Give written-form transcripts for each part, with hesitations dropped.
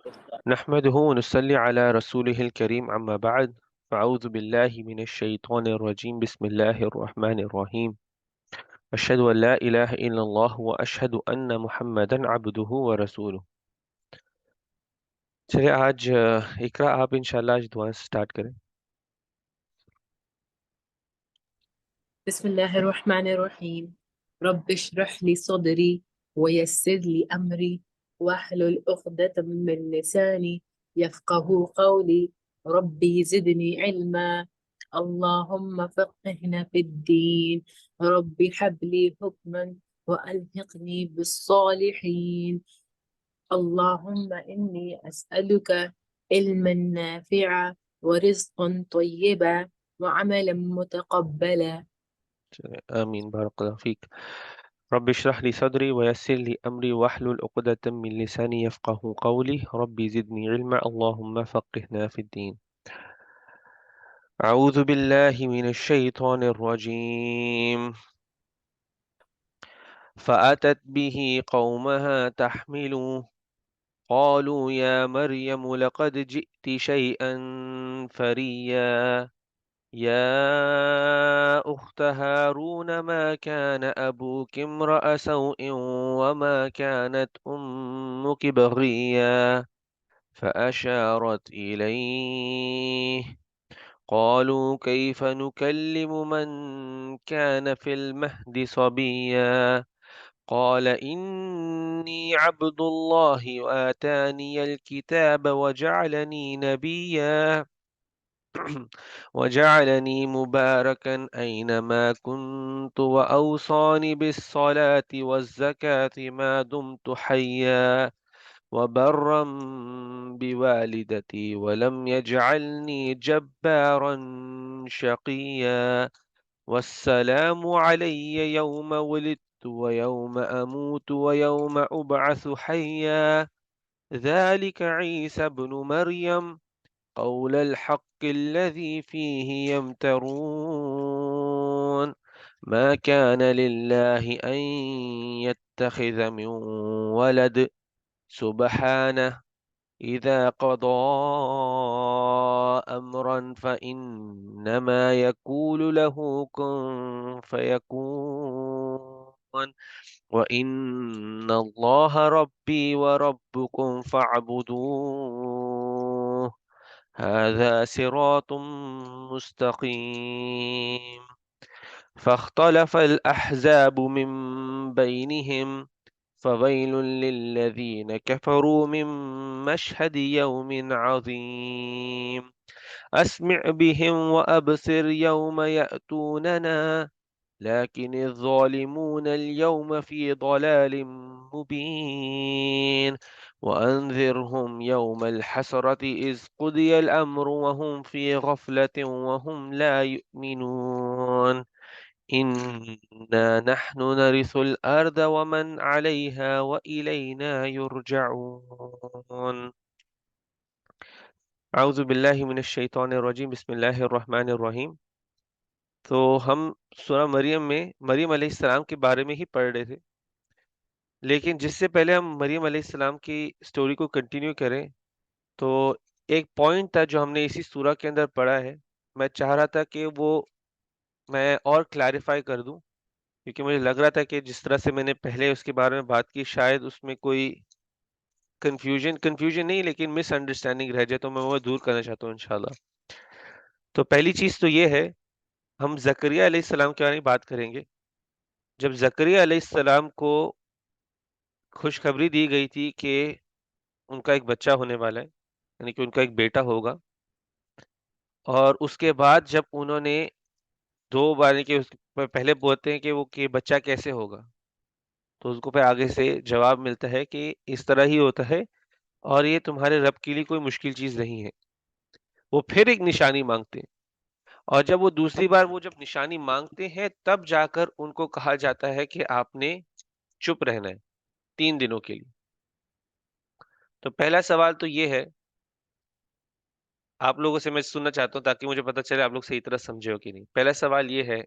نحمده ونصلي على رسوله الكريم أما بعد فأعوذ بالله من الشيطان الرجيم بسم الله الرحمن الرحيم أشهد أن لا إله إلا الله وأشهد أن محمدا عبده ورسوله. چلے آج اقرا آپ انشاءاللہ آج دعا سٹارٹ کریں. بسم الله الرحمن الرحيم. رب اشرح لي صدري ويسر لي أمري واحلل عقدة من لساني يفقه قولي. ربي زدني علما اللهم فقهنا في الدين. ربي هب لي حكما وألحقني بالصالحين. اللهم إني أسألك علما نافعا ورزقا طيبا وعملا متقبلا. آمین بارک اللہ فیک. رب اشرح لي صدري ويسر لي أمري واحلل عقدة من لساني يفقه قولي ربي زدني علما اللهم فقهنا في الدين. أعوذ بالله من الشيطان الرجيم. فأتت به قومها تحمله قالوا يا مريم لقد جئت شيئا فريا يا أخت هارون ما كان أبوك امرأ سوء وما كانت أمك بغيا فأشارت إليه قالوا كيف نكلم من كان في المهد صبيا قال إني عبد الله وآتاني الكتاب وجعلني نبيا وجعلني مباركا أينما كنت وأوصاني بالصلاة والزكاة ما دمت حيا وبرا بوالدتي ولم يجعلني جبارا شقيا والسلام علي يوم ولدت ويوم أموت ويوم أبعث حيا ذلك عيسى ابن مريم قول الحق الذي فيه يمترون ما كان لله أن يتخذ من ولد سبحانه إذا قضى أمرا فإنما يقول له كن فيكون وإن الله ربي وربكم فاعبدوه هذا صراط مستقيم. فاختلف الأحزاب من بينهم فويل للذين كفروا من مشهد يوم عظيم أسمع بهم وأبصر يوم يأتوننا لكن الظالمون اليوم في ضلال مبين وأنذرهم يوم الحسرة إذ قضي الأمر وهم في غفلة وهم لا يؤمنون إنا نحن نرث الأرض ومن عليها وإلينا يرجعون. أعوذ بالله من الشيطان الرجيم بسم الله الرحمن الرحيم. تو ہم سورہ مریم میں مریم علیہ السلام کے بارے میں ہی پڑھ رہے تھے، لیکن جس سے پہلے ہم مریم علیہ السلام کی سٹوری کو کنٹینیو کریں تو ایک پوائنٹ تھا جو ہم نے اسی سورہ کے اندر پڑھا ہے، میں چاہ رہا تھا کہ وہ میں اور کلیریفائی کر دوں، کیونکہ مجھے لگ رہا تھا کہ جس طرح سے میں نے پہلے اس کے بارے میں بات کی شاید اس میں کوئی کنفیوژن نہیں لیکن مس انڈرسٹینڈنگ رہ جائے، تو میں وہ دور کرنا چاہتا ہوں انشاءاللہ. تو پہلی چیز تو یہ ہے، ہم زکریا علیہ السلام کے بارے میں بات کریں گے. جب زکریا علیہ السلام کو خوشخبری دی گئی تھی کہ ان کا ایک بچہ ہونے والا ہے، یعنی کہ ان کا ایک بیٹا ہوگا، اور اس کے بعد جب انہوں نے دو بار کہ پہلے بولتے ہیں کہ وہ کہ بچہ کیسے ہوگا، تو اس کو پھر آگے سے جواب ملتا ہے کہ اس طرح ہی ہوتا ہے اور یہ تمہارے رب کے لیے کوئی مشکل چیز نہیں ہے. وہ پھر ایک نشانی مانگتے ہیں، اور جب وہ دوسری بار وہ جب نشانی مانگتے ہیں تب جا کر ان کو کہا جاتا ہے کہ آپ نے چپ رہنا ہے 3 دنوں کے لیے. تو پہلا سوال تو یہ ہے، آپ لوگوں سے میں سننا چاہتا ہوں تاکہ مجھے پتا چلے آپ لوگ صحیح طرح سمجھے ہو کہ نہیں. پہلا سوال یہ ہے،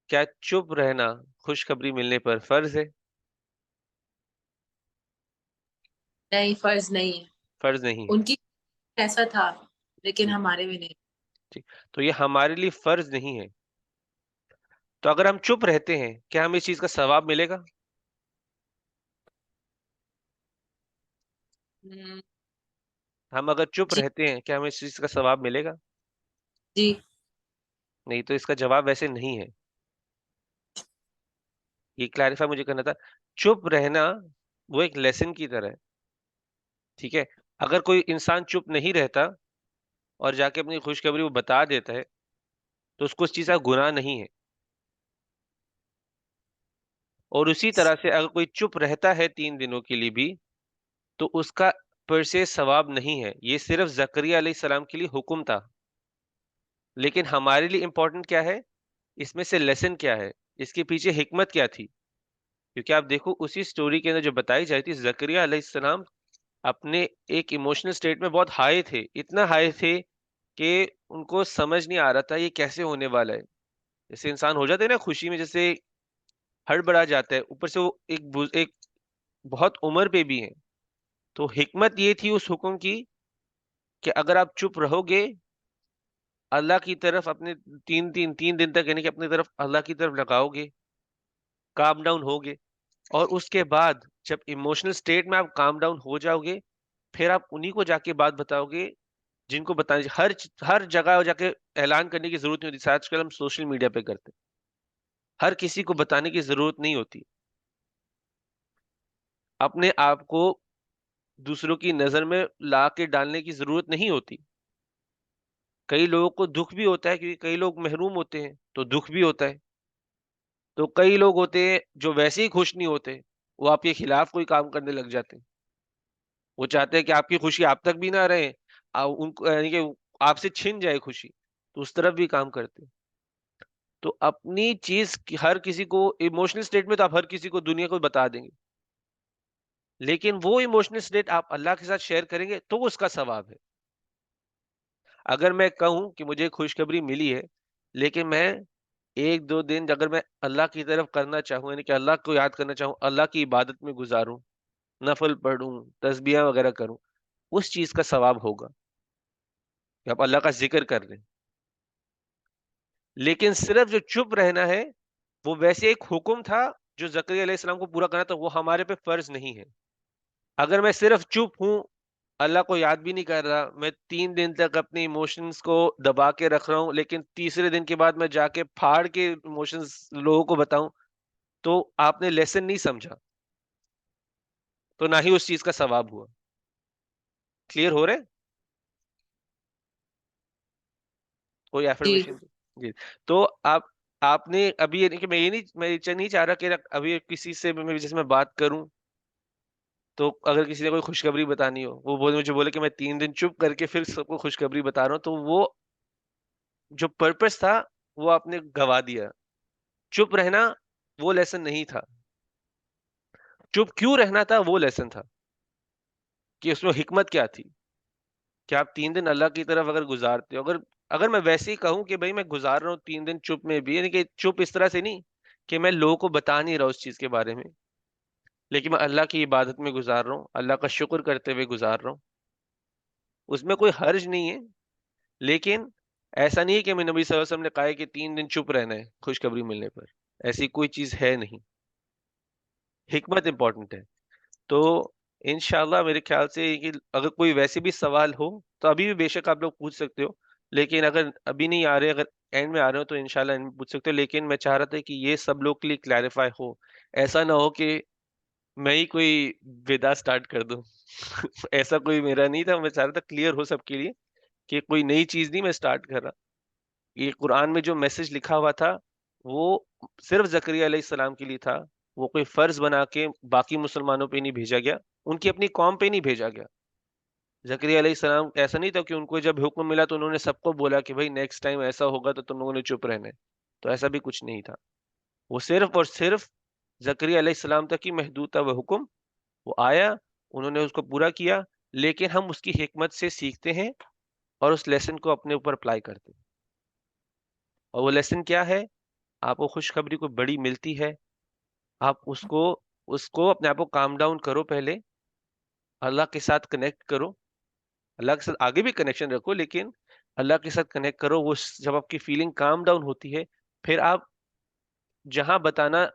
کیا چپ رہنا خوشخبری ملنے پر فرض ہے؟ نہیں، فرض نہیں ہے. فرض نہیں ہے. ان کی ایسا تھا لیکن جی ہمارے میں نہیں. جی. تو یہ ہمارے لیے فرض نہیں ہے. تو اگر ہم چپ رہتے ہیں کیا ہمیں اس چیز کا ثواب ملے گا؟ ہم، ہم اگر چپ جی رہتے ہیں کیا ہمیں اس چیز کا ثواب ملے گا؟ جی نہیں. تو اس کا جواب ویسے نہیں ہے. یہ کلیریفائی مجھے کرنا تھا. چپ رہنا وہ ایک لیسن کی طرح ہے. ٹھیک ہے. اگر کوئی انسان چپ نہیں رہتا اور جا کے اپنی خوشخبری وہ بتا دیتا ہے تو اس کو اس چیز کا گناہ نہیں ہے. اور اسی طرح سے اگر کوئی چپ رہتا ہے 3 دنوں کے لیے بھی تو اس کا پر سے ثواب نہیں ہے. یہ صرف زکریا علیہ السلام کے لیے حکم تھا. لیکن ہمارے لیے امپورٹنٹ کیا ہے؟ اس میں سے لیسن کیا ہے؟ اس کے پیچھے حکمت کیا تھی؟ کیونکہ آپ دیکھو اسی سٹوری کے اندر جو بتائی جاتی ہے زکریا علیہ السلام اپنے ایک ایموشنل سٹیٹ میں بہت ہائی تھے. اتنا ہائی تھے کہ ان کو سمجھ نہیں آ رہا تھا یہ کیسے ہونے والا ہے. جیسے انسان ہو جاتے ہیں نا خوشی میں جیسے ہڑبڑا جاتا ہے, اوپر سے وہ ایک بہت عمر پہ بھی ہیں. تو حکمت یہ تھی اس حکم کی کہ اگر آپ چپ رہو گے اللہ کی طرف اپنے 3 دن تک یعنی کہ اپنی طرف اللہ کی طرف لگاؤ گے, کام ڈاؤن ہوگے, اور اس کے بعد جب ایموشنل سٹیٹ میں آپ کام ڈاؤن ہو جاؤ گے پھر آپ انہی کو جا کے بات بتاؤ گے جن کو بتانے ہر جگہ جا کے اعلان کرنے کی ضرورت نہیں ہوتی. آج کل ہم سوشل میڈیا پہ کرتے ہیں, ہر کسی کو بتانے کی ضرورت نہیں ہوتی. اپنے آپ کو دوسروں کی نظر میں لا کے ڈالنے کی ضرورت نہیں ہوتی. کئی لوگوں کو دکھ بھی ہوتا ہے کیونکہ کئی لوگ محروم ہوتے ہیں تو دکھ بھی ہوتا ہے. تو کئی لوگ ہوتے ہیں جو ویسے ہی خوش نہیں ہوتے, وہ آپ کے خلاف کوئی کام کرنے لگ جاتے ہیں. وہ چاہتے ہیں کہ آپ کی خوشی آپ تک بھی نہ رہے, ان کو یعنی کہ آپ سے چھن جائے خوشی, تو اس طرف بھی کام کرتے ہیں. تو اپنی چیز ہر کسی کو ایموشنل سٹیٹ میں تو آپ ہر کسی کو دنیا کو بتا دیں گے, لیکن وہ ایموشنل سٹیٹ آپ اللہ کے ساتھ شیئر کریں گے تو اس کا ثواب ہے. اگر میں کہوں کہ مجھے خوشخبری ملی ہے لیکن میں 1-2 دن اگر میں اللہ کی طرف کرنا چاہوں یعنی کہ اللہ کو یاد کرنا چاہوں, اللہ کی عبادت میں گزاروں, نفل پڑھوں, تسبیحاں وغیرہ کروں, اس چیز کا ثواب ہوگا کہ آپ اللہ کا ذکر کر رہے ہیں. لیکن صرف جو چپ رہنا ہے وہ ویسے ایک حکم تھا جو زکریا علیہ السلام کو پورا کرنا تھا, وہ ہمارے پہ فرض نہیں ہے. اگر میں صرف چپ ہوں, اللہ کو یاد بھی نہیں کر رہا, میں 3 دن تک اپنے ایموشنز کو دبا کے رکھ رہا ہوں, لیکن تیسرے دن کے بعد میں جا کے پھاڑ کے ایموشنز لوگوں کو بتاؤں, تو آپ نے لیسن نہیں سمجھا, تو نہ ہی اس چیز کا ثواب ہوا. کلیئر ہو رہے؟ کوئی جی ایفرمیشن؟ جی. تو آپ نے ابھی یعنی کہ میں یہ نہیں چاہ رہا کہ ابھی کسی سے جیسے میں بات کروں تو اگر کسی نے کوئی خوشخبری بتانی ہو وہ مجھے بولے کہ میں 3 دن چپ کر کے پھر سب کو خوشخبری بتا رہا ہوں, تو وہ جو پرپس تھا وہ آپ نے گوا دیا. چپ رہنا وہ لیسن نہیں تھا. چپ کیوں رہنا تھا وہ لیسن تھا کہ اس میں حکمت کیا تھی کہ آپ 3 دن اللہ کی طرف اگر گزارتے ہو. اگر میں ویسے ہی کہوں کہ بھائی میں گزار رہا ہوں 3 دن چپ میں بھی, یعنی کہ چپ اس طرح سے نہیں کہ میں لوگوں کو بتا نہیں رہا اس چیز کے بارے میں, لیکن میں اللہ کی عبادت میں گزار رہا ہوں, اللہ کا شکر کرتے ہوئے گزار رہا ہوں, اس میں کوئی حرج نہیں ہے. لیکن ایسا نہیں ہے کہ میں نبی صلی اللہ علیہ وسلم نے کہا ہے کہ 3 دن چپ رہنا ہے خوشخبری ملنے پر, ایسی کوئی چیز ہے نہیں. حکمت امپورٹنٹ ہے. تو انشاءاللہ میرے خیال سے کہ اگر کوئی ویسے بھی سوال ہو تو ابھی بھی بے شک آپ لوگ پوچھ سکتے ہو, لیکن اگر ابھی نہیں آ رہے, اگر اینڈ میں آ رہے ہو تو انشاءاللہ اینڈ میں پوچھ سکتے ہو. لیکن میں چاہ رہا تھا کہ یہ سب لوگ کے لیے کلیریفائی ہو, ایسا نہ ہو کہ میں ہی کوئی ودا سٹارٹ کر دوں. ایسا کوئی میرا نہیں تھا, میں چاہ رہا تھا کلیئر ہو سب کے لیے کہ کوئی نئی چیز نہیں میں سٹارٹ کر رہا. یہ قرآن میں جو میسج لکھا ہوا تھا وہ صرف زکریا علیہ السلام کے لیے تھا, وہ کوئی فرض بنا کے باقی مسلمانوں پہ نہیں بھیجا گیا, ان کی اپنی قوم پہ نہیں بھیجا گیا. زکریا علیہ السلام ایسا نہیں تھا کہ ان کو جب حکم ملا تو انہوں نے سب کو بولا کہ بھائی نیکسٹ ٹائم ایسا ہوگا تو تم لوگوں نے چپ رہنا ہے, تو ایسا بھی کچھ نہیں تھا. وہ صرف اور صرف زکریا علیہ السلام تک ہی محدود تھا وہ حکم. وہ آیا, انہوں نے اس کو پورا کیا, لیکن ہم اس کی حکمت سے سیکھتے ہیں اور اس لیسن کو اپنے اوپر اپلائی کرتے ہیں. اور وہ لیسن کیا ہے؟ آپ کو خوشخبری کو بڑی ملتی ہے, آپ اس کو اپنے آپ کو کام ڈاؤن کرو, پہلے اللہ کے ساتھ کنیکٹ کرو, اللہ کے ساتھ آگے بھی کنیکشن رکھو، لیکن اللہ کے ساتھ کنیکٹ کرو. وہ جب آپ کی فیلنگ کام ڈاؤن ہوتی ہے، پھر آپ جہاں بتانا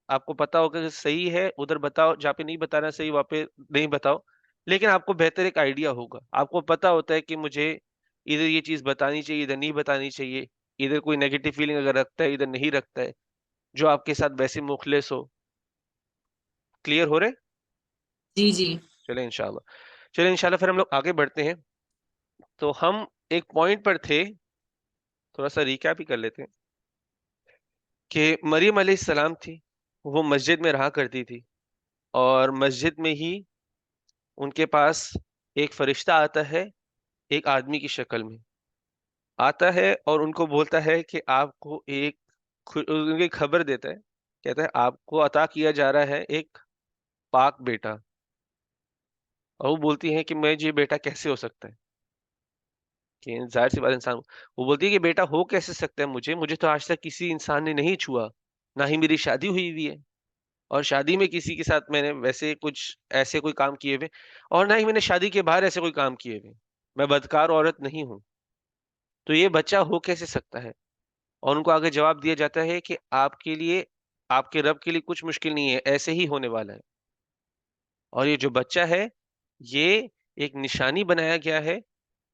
آپ کو پتا ہوگا کہ صحیح ہے ادھر بتاؤ، جہاں پہ نہیں بتانا صحیح وہاں پہ نہیں بتاؤ. لیکن آپ کو بہتر ایک آئیڈیا ہوگا، آپ کو پتا ہوتا ہے کہ مجھے ادھر یہ چیز بتانی چاہیے، ادھر نہیں بتانی چاہیے، ادھر کوئی نیگیٹو فیلنگ اگر رکھتا ہے ادھر نہیں رکھتا ہے، جو آپ کے ساتھ ویسے مخلص ہو. کلیئر ہو رہے؟ جی جی چلیں انشاءاللہ. چلیں انشاءاللہ پھر ہم لوگ آگے بڑھتے ہیں. تو ہم ایک پوائنٹ پر تھے، تھوڑا سا ریکیپ ہی کر لیتے ہیں کہ مریم علیہ السلام تھی، وہ مسجد میں رہا کرتی تھی، اور مسجد میں ہی ان کے پاس ایک فرشتہ آتا ہے، ایک آدمی کی شکل میں آتا ہے، اور ان کو بولتا ہے کہ آپ کو ایک ان کی خبر دیتا ہے، کہتا ہے آپ کو عطا کیا جا رہا ہے ایک پاک بیٹا. اور وہ بولتی ہیں کہ میں یہ بیٹا کیسے ہو سکتا ہے، کہ ظاہر سی بات انسان. وہ بولتی ہے کہ بیٹا ہو کیسے سکتا ہے، مجھے تو آج تک کسی انسان نے نہیں چھوا، نہ ہی میری شادی ہوئی ہے، اور شادی میں کسی کے ساتھ میں نے ویسے کچھ ایسے کوئی کام کیے ہوئے، اور نہ ہی میں نے شادی کے باہر ایسے کوئی کام کیے ہوئے، میں بدکار عورت نہیں ہوں، تو یہ بچہ ہو کیسے سکتا ہے. اور ان کو آگے جواب دیا جاتا ہے کہ آپ کے لیے، آپ کے رب کے لیے کچھ مشکل نہیں ہے، ایسے ہی ہونے والا ہے. اور یہ جو بچہ ہے یہ ایک نشانی بنایا گیا ہے،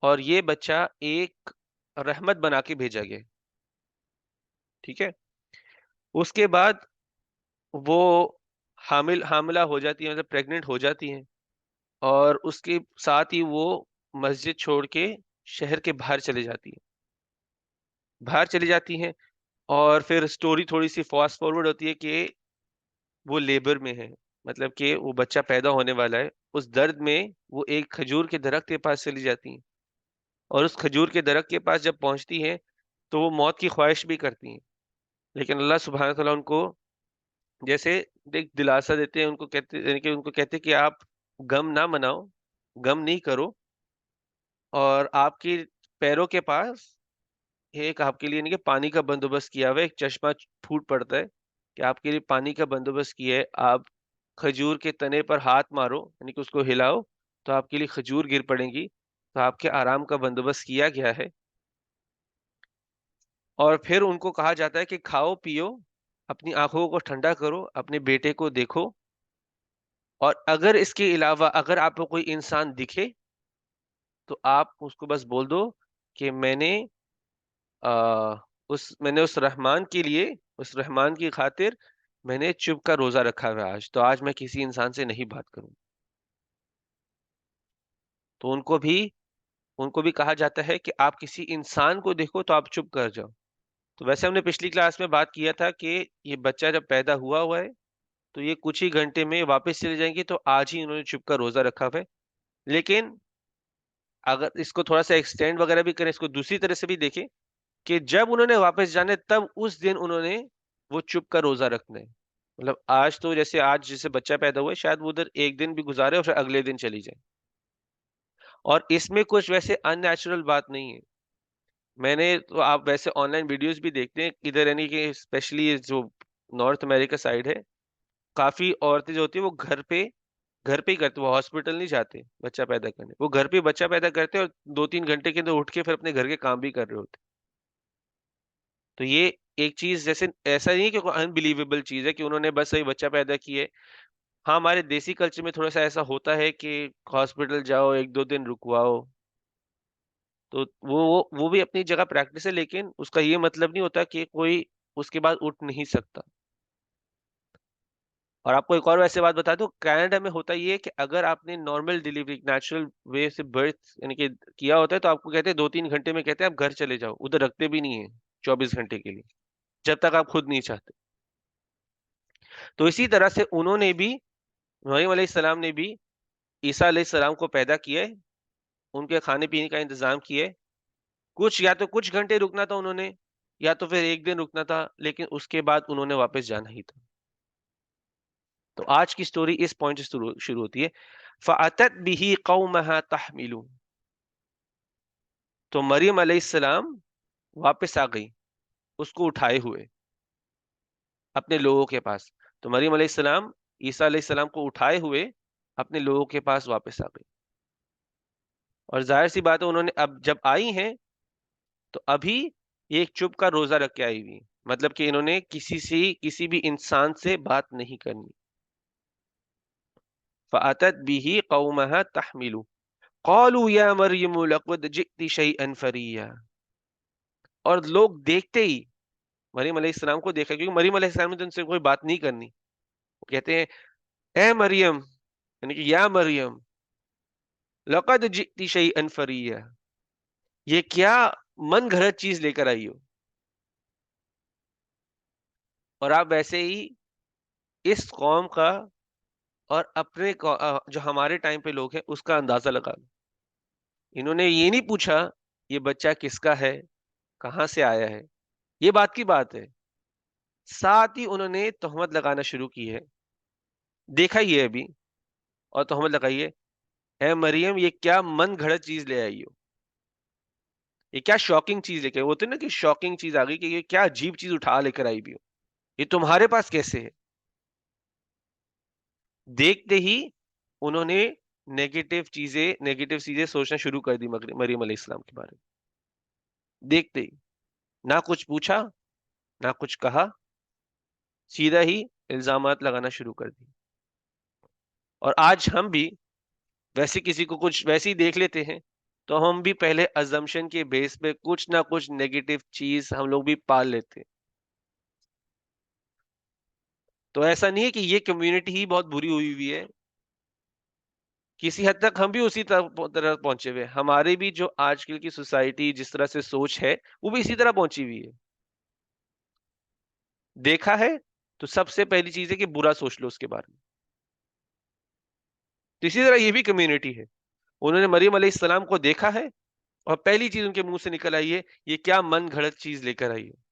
اور یہ بچہ ایک رحمت بنا کے بھیجا گیا ہے. ٹھیک ہے. اس کے بعد وہ حاملہ ہو جاتی ہے، مطلب پریگننٹ ہو جاتی ہیں، اور اس کے ساتھ ہی وہ مسجد چھوڑ کے شہر کے باہر چلے جاتی ہیں، باہر چلی جاتی ہیں. اور پھر سٹوری تھوڑی سی فاسٹ فارورڈ ہوتی ہے کہ وہ لیبر میں ہے، مطلب کہ وہ بچہ پیدا ہونے والا ہے. اس درد میں وہ ایک کھجور کے درخت کے پاس چلی جاتی ہیں، اور اس کھجور کے درخت کے پاس جب پہنچتی ہیں تو وہ موت کی خواہش بھی کرتی ہیں. لیکن اللہ سبحانہ تعالیٰ ان کو جیسے ایک دلاسا دیتے ہیں، ان کو کہتے یعنی کہ ان کو کہتے کہ آپ غم نہ مناؤ، غم نہیں کرو، اور آپ کی پیروں کے پاس ایک آپ کے لیے یعنی کہ پانی کا بندوبست کیا ہوا ہے، ایک چشمہ پھوٹ پڑتا ہے کہ آپ کے لیے پانی کا بندوبست کیا ہے. آپ کھجور کے تنے پر ہاتھ مارو یعنی کہ اس کو ہلاؤ تو آپ کے لیے کھجور گر پڑیں گی، تو آپ کے آرام کا بندوبست کیا گیا ہے. اور پھر ان کو کہا جاتا ہے کہ کھاؤ پیو، اپنی آنکھوں کو ٹھنڈا کرو، اپنے بیٹے کو دیکھو، اور اگر اس کے علاوہ اگر آپ کو کوئی انسان دکھے تو آپ اس کو بس بول دو کہ میں نے اس رحمان کے لیے، اس رحمان کی خاطر میں نے چپ کا روزہ رکھا ہوا ہے آج، تو آج میں کسی انسان سے نہیں بات کروں. تو ان کو بھی کہا جاتا ہے کہ آپ کسی انسان کو دیکھو تو آپ چپ کر جاؤ. تو ویسے ہم نے پچھلی کلاس میں بات کیا تھا کہ یہ بچہ جب پیدا ہوا ہے تو یہ کچھ ہی گھنٹے میں واپس چلے جائیں گے، تو آج ہی انہوں نے چپ کا روزہ رکھا ہوا ہے. لیکن اگر اس کو تھوڑا سا ایکسٹینڈ وغیرہ بھی کریں، اس کو دوسری طرح سے بھی دیکھیں کہ جب انہوں نے واپس جانے تب اس دن انہوں نے وہ چپ کا روزہ رکھنا ہے. مطلب آج تو جیسے آج جسے بچہ پیدا ہوا ہے شاید وہ ادھر ایک دن بھی گزارے اور پھر اگلے دن چلی جائے. اور اس میں کچھ ویسے ان نیچرل بات نہیں ہے. میں نے تو آپ ویسے آن لائن ویڈیوز بھی دیکھتے ہیں ادھر یعنی کہ اسپیشلی جو نارتھ امریکہ سائڈ ہے، کافی عورتیں جو ہوتی ہیں وہ گھر پہ ہی کرتے، وہ ہاسپٹل نہیں جاتے بچہ پیدا کرنے، وہ گھر پہ ہی بچہ پیدا کرتے اور 2-3 گھنٹے کے اندر اٹھ کے پھر اپنے گھر کے کام بھی کر رہے ہوتے. تو یہ ایک چیز جیسے ایسا نہیں کہ کوئی انبلیویبل چیز ہے کہ انہوں نے بس صحیح بچہ پیدا کیے. ہاں ہمارے دیسی کلچر میں تھوڑا سا ایسا ہوتا ہے کہ ہاسپٹل جاؤ 1-2 دن رکواؤ، تو وہ بھی اپنی جگہ پریکٹس ہے، لیکن اس کا یہ مطلب نہیں ہوتا کہ کوئی اس کے بعد اٹھ نہیں سکتا. اور آپ کو ایک اور ویسے بات بتا دوں، کینیڈا میں ہوتا یہ ہے کہ اگر آپ نے نارمل ڈیلیوری نیچرل وے سے برتھ یعنی کہ کیا ہوتا ہے تو آپ کو کہتے ہیں 2-3 گھنٹے میں کہتے ہیں آپ گھر چلے جاؤ، ادھر رکھتے بھی نہیں ہیں 24 گھنٹے کے لیے جب تک آپ خود نہیں چاہتے. تو اسی طرح سے انہوں نے بھی، مریم علیہ السلام نے بھی عیسیٰ علیہ السلام کو پیدا کیا ہے، ان کے کھانے پینے کا انتظام کیا ہے. کچھ یا تو کچھ گھنٹے رکنا تھا انہوں نے، یا تو پھر ایک دن رکنا تھا، لیکن اس کے بعد انہوں نے واپس جانا ہی تھا. تو آج کی سٹوری اس پوائنٹ سے شروع ہوتی ہے. فَأَتَتْ بِهِ قَوْمَهَا تَحْمِلُ. تو مریم علیہ السلام واپس آ گئی اس کو اٹھائے ہوئے اپنے لوگوں کے پاس. تو مریم علیہ السلام عیسیٰ علیہ السلام کو اٹھائے ہوئے اپنے لوگوں کے پاس واپس آ گئی. اور ظاہر سی بات ہے انہوں نے اب جب آئی ہیں تو ابھی یہ ایک چپ کا روزہ رکھ کے آئی ہوئی، مطلب کہ انہوں نے کسی بھی انسان سے بات نہیں کرنی. فَأَتَتْ بِهِ قَوْمَهَا تَحْمِلُهُ قَالُوا يَا مَرْيَمُ لَقَدْ جِئْتِ شَيْئًا فَرِيًّا. اور لوگ دیکھتے ہی مریم علیہ السلام کو دیکھا، کیونکہ مریم علیہ السلام نے تو ان سے کوئی بات نہیں کرنی. وہ کہتے ہیں اے مریم، یعنی کہ یا مریم، لقد جئت شیئا فریا، یہ کیا من گھڑت چیز لے کر آئی ہو. اور آپ ویسے ہی اس قوم کا اور اپنے جو ہمارے ٹائم پہ لوگ ہیں اس کا اندازہ لگا لو. انہوں نے یہ نہیں پوچھا یہ بچہ کس کا ہے، کہاں سے آیا ہے، یہ بات کی بات ہے. ساتھ ہی انہوں نے تہمت لگانا شروع کی ہے. دیکھا ہی ہے ابھی اور تہمت لگائی ہے، اے مریم یہ کیا من گھڑت چیز لے آئی ہو، یہ کیا شاکنگ چیز لے کے ہوتے نا کہ شاکنگ چیز آ گئی کہ یہ کیا عجیب چیز اٹھا لے کر آئی بھی ہو، یہ تمہارے پاس کیسے ہے. دیکھتے ہی انہوں نے نیگیٹو چیزیں سوچنا شروع کر دی مریم علیہ السلام کے بارے میں. دیکھتے ہی نہ کچھ پوچھا نہ کچھ کہا، سیدھا ہی الزامات لگانا شروع کر دی. اور آج ہم بھی ویسے کسی کو کچھ ویسے ہی دیکھ لیتے ہیں تو ہم بھی پہلے ازمپشن کے بیس پہ کچھ نہ کچھ نیگیٹو چیز ہم لوگ بھی پال لیتے ہیں. تو ایسا نہیں ہے کہ یہ کمیونٹی ہی بہت بری ہوئی ہوئی ہے، کسی حد تک ہم بھی اسی طرح پہنچے ہوئے. ہمارے بھی جو آج کل کی سوسائٹی جس طرح سے سوچ ہے وہ بھی اسی طرح پہنچی ہوئی ہے. دیکھا ہے تو سب سے پہلی چیز ہے کہ برا سوچ لو اس کے بارے میں. تو اسی طرح یہ بھی کمیونٹی ہے، انہوں نے مریم علیہ السلام کو دیکھا ہے اور پہلی چیز ان کے منہ سے نکل آئی ہے یہ کیا من گھڑت چیز لے کر آئی ہے.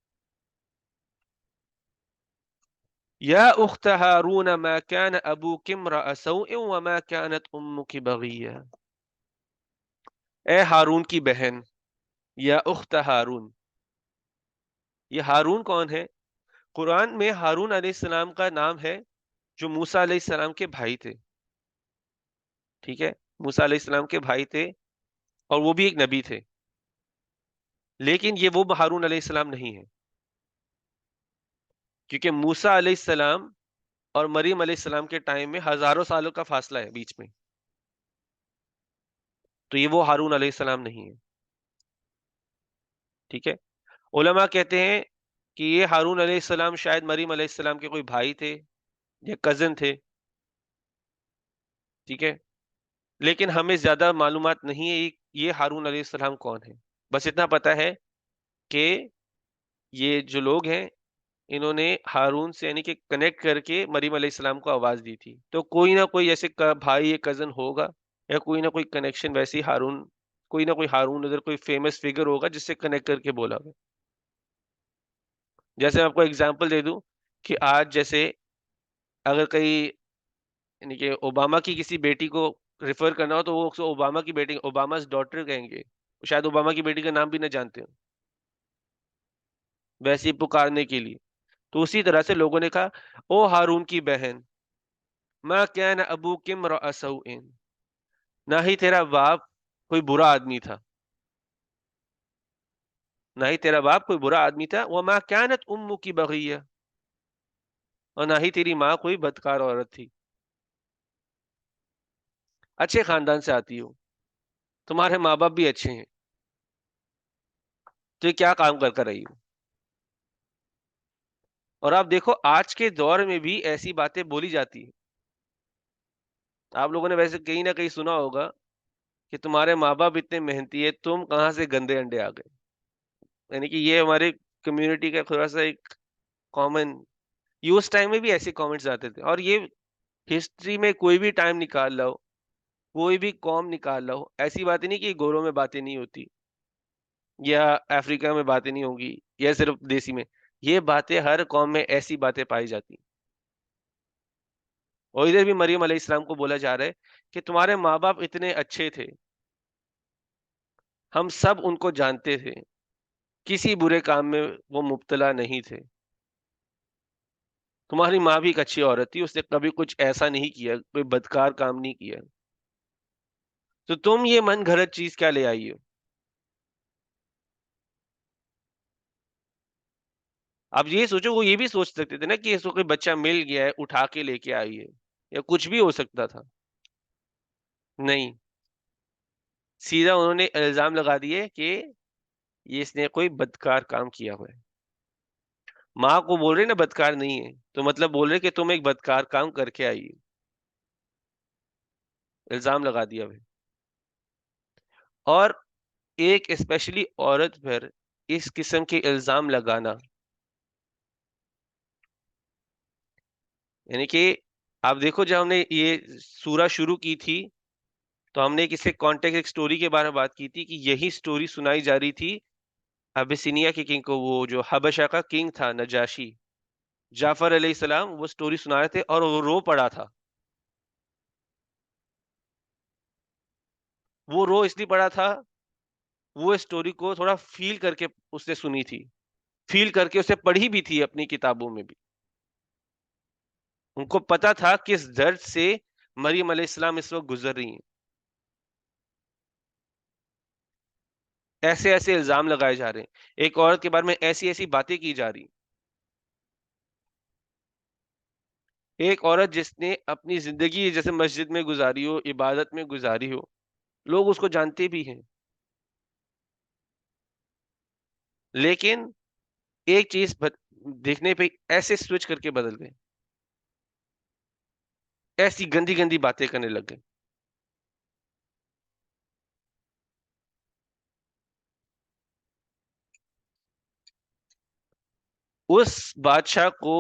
یا اخت ہارون ما كان ابوك امرأ سوء وما كانت امك بغيا. اے ہارون کی بہن، یا اخت ہارون. یہ ہارون کون ہے؟ قرآن میں ہارون علیہ السلام کا نام ہے جو موسیٰ علیہ السلام کے بھائی تھے. ٹھیک ہے، موسیٰ علیہ السلام کے بھائی تھے اور وہ بھی ایک نبی تھے، لیکن یہ وہ ہارون علیہ السلام نہیں ہے، کیونکہ موسیٰ علیہ السلام اور مریم علیہ السلام کے ٹائم میں ہزاروں سالوں کا فاصلہ ہے بیچ میں. تو یہ وہ ہارون علیہ السلام نہیں ہے. ٹھیک ہے، علماء کہتے ہیں کہ یہ ہارون علیہ السلام شاید مریم علیہ السلام کے کوئی بھائی تھے یا کزن تھے. ٹھیک ہے، لیکن ہمیں زیادہ معلومات نہیں ہے یہ ہارون علیہ السلام کون ہے. بس اتنا پتا ہے کہ یہ جو لوگ ہیں انہوں نے ہارون سے یعنی کہ کنیکٹ کر کے مریم علیہ السلام کو آواز دی تھی. تو کوئی نہ کوئی ایسے بھائی یا کزن ہوگا یا کوئی نہ کوئی کنیکشن ویسے ہی ہارون، کوئی نہ کوئی ہارون ادھر کوئی فیمس فگر ہوگا جس سے کنیکٹ کر کے بولا گیا. جیسے میں آپ کو اگزامپل دے دوں کہ آج جیسے اگر کہیں یعنی کہ اوباما کی کسی بیٹی کو ریفر کرنا ہو تو وہ اوباما کی بیٹی اوباما's ڈاٹر کہیں گے، شاید اوباما کی بیٹی کا نام بھی نہ جانتے ہو ویسے ہی پکارنے کے لیے. تو اسی طرح سے لوگوں نے کہا او ہارون کی بہن، ما کان ابوک امرأ سوء، نہ ہی تیرا باپ کوئی برا آدمی تھا، نہ ہی تیرا باپ کوئی برا آدمی تھا، وما كانت امك بغیہ، اور نہ ہی تیری ماں کوئی بدکار عورت تھی. اچھے خاندان سے آتی ہو، تمہارے ماں باپ بھی اچھے ہیں، تو یہ کیا کام کر کر رہی ہو. اور آپ دیکھو آج کے دور میں بھی ایسی باتیں بولی جاتی ہیں. آپ لوگوں نے ویسے کہیں نہ کہیں سنا ہوگا کہ تمہارے ماں باپ اتنے محنتی ہے، تم کہاں سے گندے انڈے آ گئے. یعنی کہ یہ ہمارے کمیونٹی کا تھوڑا سا ایک کامن، یہ اس ٹائم میں بھی ایسے کامنٹس آتے تھے. اور یہ ہسٹری میں کوئی بھی ٹائم نکال لو، کوئی بھی قوم نکال لو، ایسی باتیں نہیں کہ گوروں میں باتیں نہیں ہوتی یا افریقہ میں باتیں نہیں ہوں گی یا صرف دیسی میں. یہ باتیں ہر قوم میں ایسی باتیں پائی جاتی. اور ادھر بھی مریم علیہ السلام کو بولا جا رہا ہے کہ تمہارے ماں باپ اتنے اچھے تھے، ہم سب ان کو جانتے تھے، کسی برے کام میں وہ مبتلا نہیں تھے. تمہاری ماں بھی ایک اچھی عورت تھی، اس نے کبھی کچھ ایسا نہیں کیا، کوئی بدکار کام نہیں کیا. تو تم یہ من گھڑت چیز کیا لے آئی ہو؟ اب یہ سوچو، وہ یہ بھی سوچ سکتے تھے نا کہ اس کو کوئی بچہ مل گیا ہے اٹھا کے لے کے آئی ہے، یا کچھ بھی ہو سکتا تھا. نہیں، سیدھا انہوں نے الزام لگا دیے کہ یہ اس نے کوئی بدکار کام کیا ہوا ہے. ماں کو بول رہے نا بدکار نہیں ہے، تو مطلب بول رہے کہ تم ایک بدکار کام کر کے آئی ہو. الزام لگا دیا ہے. اور ایک اسپیشلی عورت پر اس قسم کے الزام لگانا، یعنی کہ آپ دیکھو، جب ہم نے یہ سورہ شروع کی تھی تو ہم نے کسی کانٹیکٹ ایک سٹوری کے بارے میں بات کی تھی کہ یہی سٹوری سنائی جا رہی تھی ابسینیا کے کنگ کو، وہ جو حبشہ کا کنگ تھا نجاشی. جعفر علیہ السلام وہ سٹوری سنا رہے تھے اور وہ رو پڑا تھا. وہ رو اس لیے پڑا تھا، وہ سٹوری کو تھوڑا فیل کر کے اس نے سنی تھی، فیل کر کے اسے پڑھی بھی تھی اپنی کتابوں میں بھی. ان کو پتا تھا کس درد سے مریم علیہ السلام اس وقت گزر رہی ہیں. ایسے ایسے الزام لگائے جا رہے ہیں، ایک عورت کے بارے میں ایسی ایسی باتیں کی جا رہی. ایک عورت جس نے اپنی زندگی جیسے مسجد میں گزاری ہو، عبادت میں گزاری ہو، لوگ اس کو جانتے بھی ہیں، لیکن ایک چیز دیکھنے پہ ایسے سوئچ کر کے بدل گئے، ایسی گندی گندی باتیں کرنے لگ گئے. اس بادشاہ کو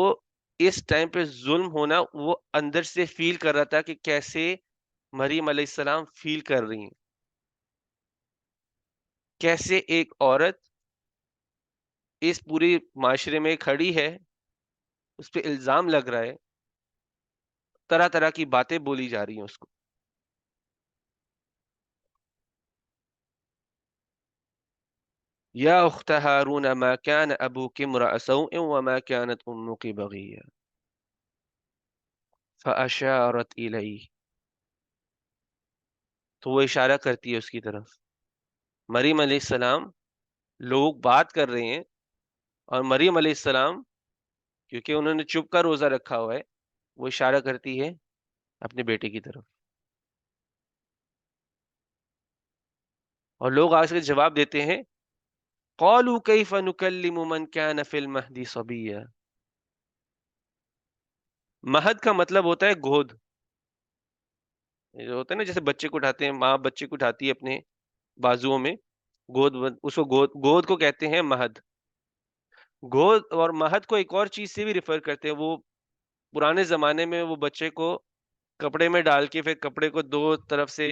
اس ٹائم پہ ظلم ہونا وہ اندر سے فیل کر رہا تھا کہ کیسے مریم علیہ السلام فیل کر رہی ہیں، کیسے ایک عورت اس پوری معاشرے میں کھڑی ہے، اس پہ الزام لگ رہا ہے، طرح طرح کی باتیں بولی جا رہی ہیں اس کو. یا اخت ہارون ما كان ابوك امرأ سوء وما كانت امك بغيا فاشارت الیہ. تو وہ اشارہ کرتی ہے اس کی طرف. مریم علیہ السلام، لوگ بات کر رہے ہیں، اور مریم علیہ السلام کیونکہ انہوں نے چپ کا روزہ رکھا ہوا ہے، وہ اشارہ کرتی ہے اپنے بیٹے کی طرف. اور لوگ آج کے جواب دیتے ہیں، قالوا كيف نكلم من كان في المهد صبيا. مہد کا مطلب ہوتا ہے گود. جو ہوتا ہے نا، جیسے بچے کو اٹھاتے ہیں، ماں بچے کو اٹھاتی ہے اپنے بازوؤں میں، گود، اس کو گود، گود کو کہتے ہیں مہد. گود اور مہد کو ایک اور چیز سے بھی ریفر کرتے ہیں. وہ پرانے زمانے میں وہ بچے کو کپڑے میں ڈال کے پھر کپڑے کو دو طرف سے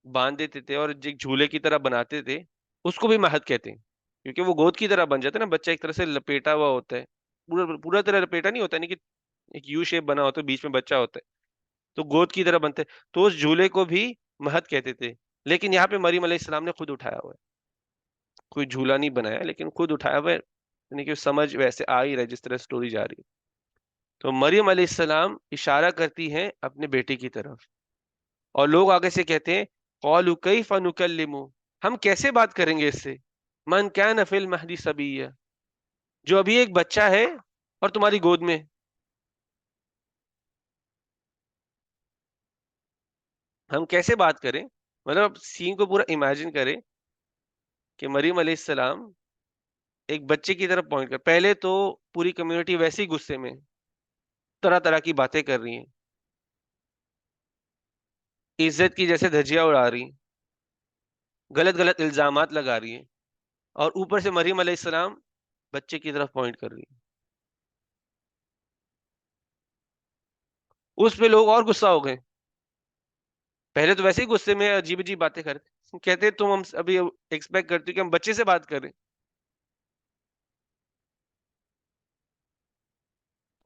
باندھ دیتے تھے اور ایک جھولے کی طرح بناتے تھے، اس کو بھی مہد کہتے ہیں. کیونکہ وہ گود کی طرح بن جاتا ہے نا، بچہ ایک طرح سے لپیٹا ہوا ہوتا ہے، پورا پورا طرح لپیٹا نہیں ہوتا، نہیں کہ ایک یو شیپ بنا ہوتا ہے، بیچ میں بچہ ہوتا ہے، تو گود کی طرح بنتے. تو اس جھولے کو بھی مہد کہتے تھے. لیکن یہاں پہ مریم علیہ السلام نے خود اٹھایا ہوا ہے، کوئی جھولا نہیں بنایا، لیکن خود اٹھایا ہوا ہے. یعنی کہ سمجھ ویسے آ ہی رہا ہے جس طرح سٹوری جا رہی ہے. تو مریم علیہ السلام اشارہ کرتی ہیں اپنے بیٹے کی طرف، اور لوگ آگے سے کہتے ہیں، قالوا کیف نکلم، ہم کیسے بات کریں گے اس سے، من کان فی المہدی صبیا، جو ابھی ایک بچہ ہے اور تمہاری گود میں. ہم کیسے بات کریں؟ مطلب سین کو پورا امیجن کریں کہ مریم علیہ السلام ایک بچے کی طرف پوائنٹ کر، پہلے تو پوری کمیونٹی ویسے ہی غصے میں، طرح طرح کی باتیں کر رہی ہیں، عزت کی جیسے دھجیاں اڑا رہی ہیں، غلط غلط الزامات لگا رہی ہیں، اور اوپر سے مریم علیہ السلام بچے کی طرف پوائنٹ کر رہی ہیں. اس پہ لوگ اور غصہ ہو گئے. پہلے تو ویسے ہی غصے میں عجیب عجیب باتیں کرتے، کہتے تم ہم ابھی ایکسپیکٹ کرتے ہو کہ ہم بچے سے بات کریں.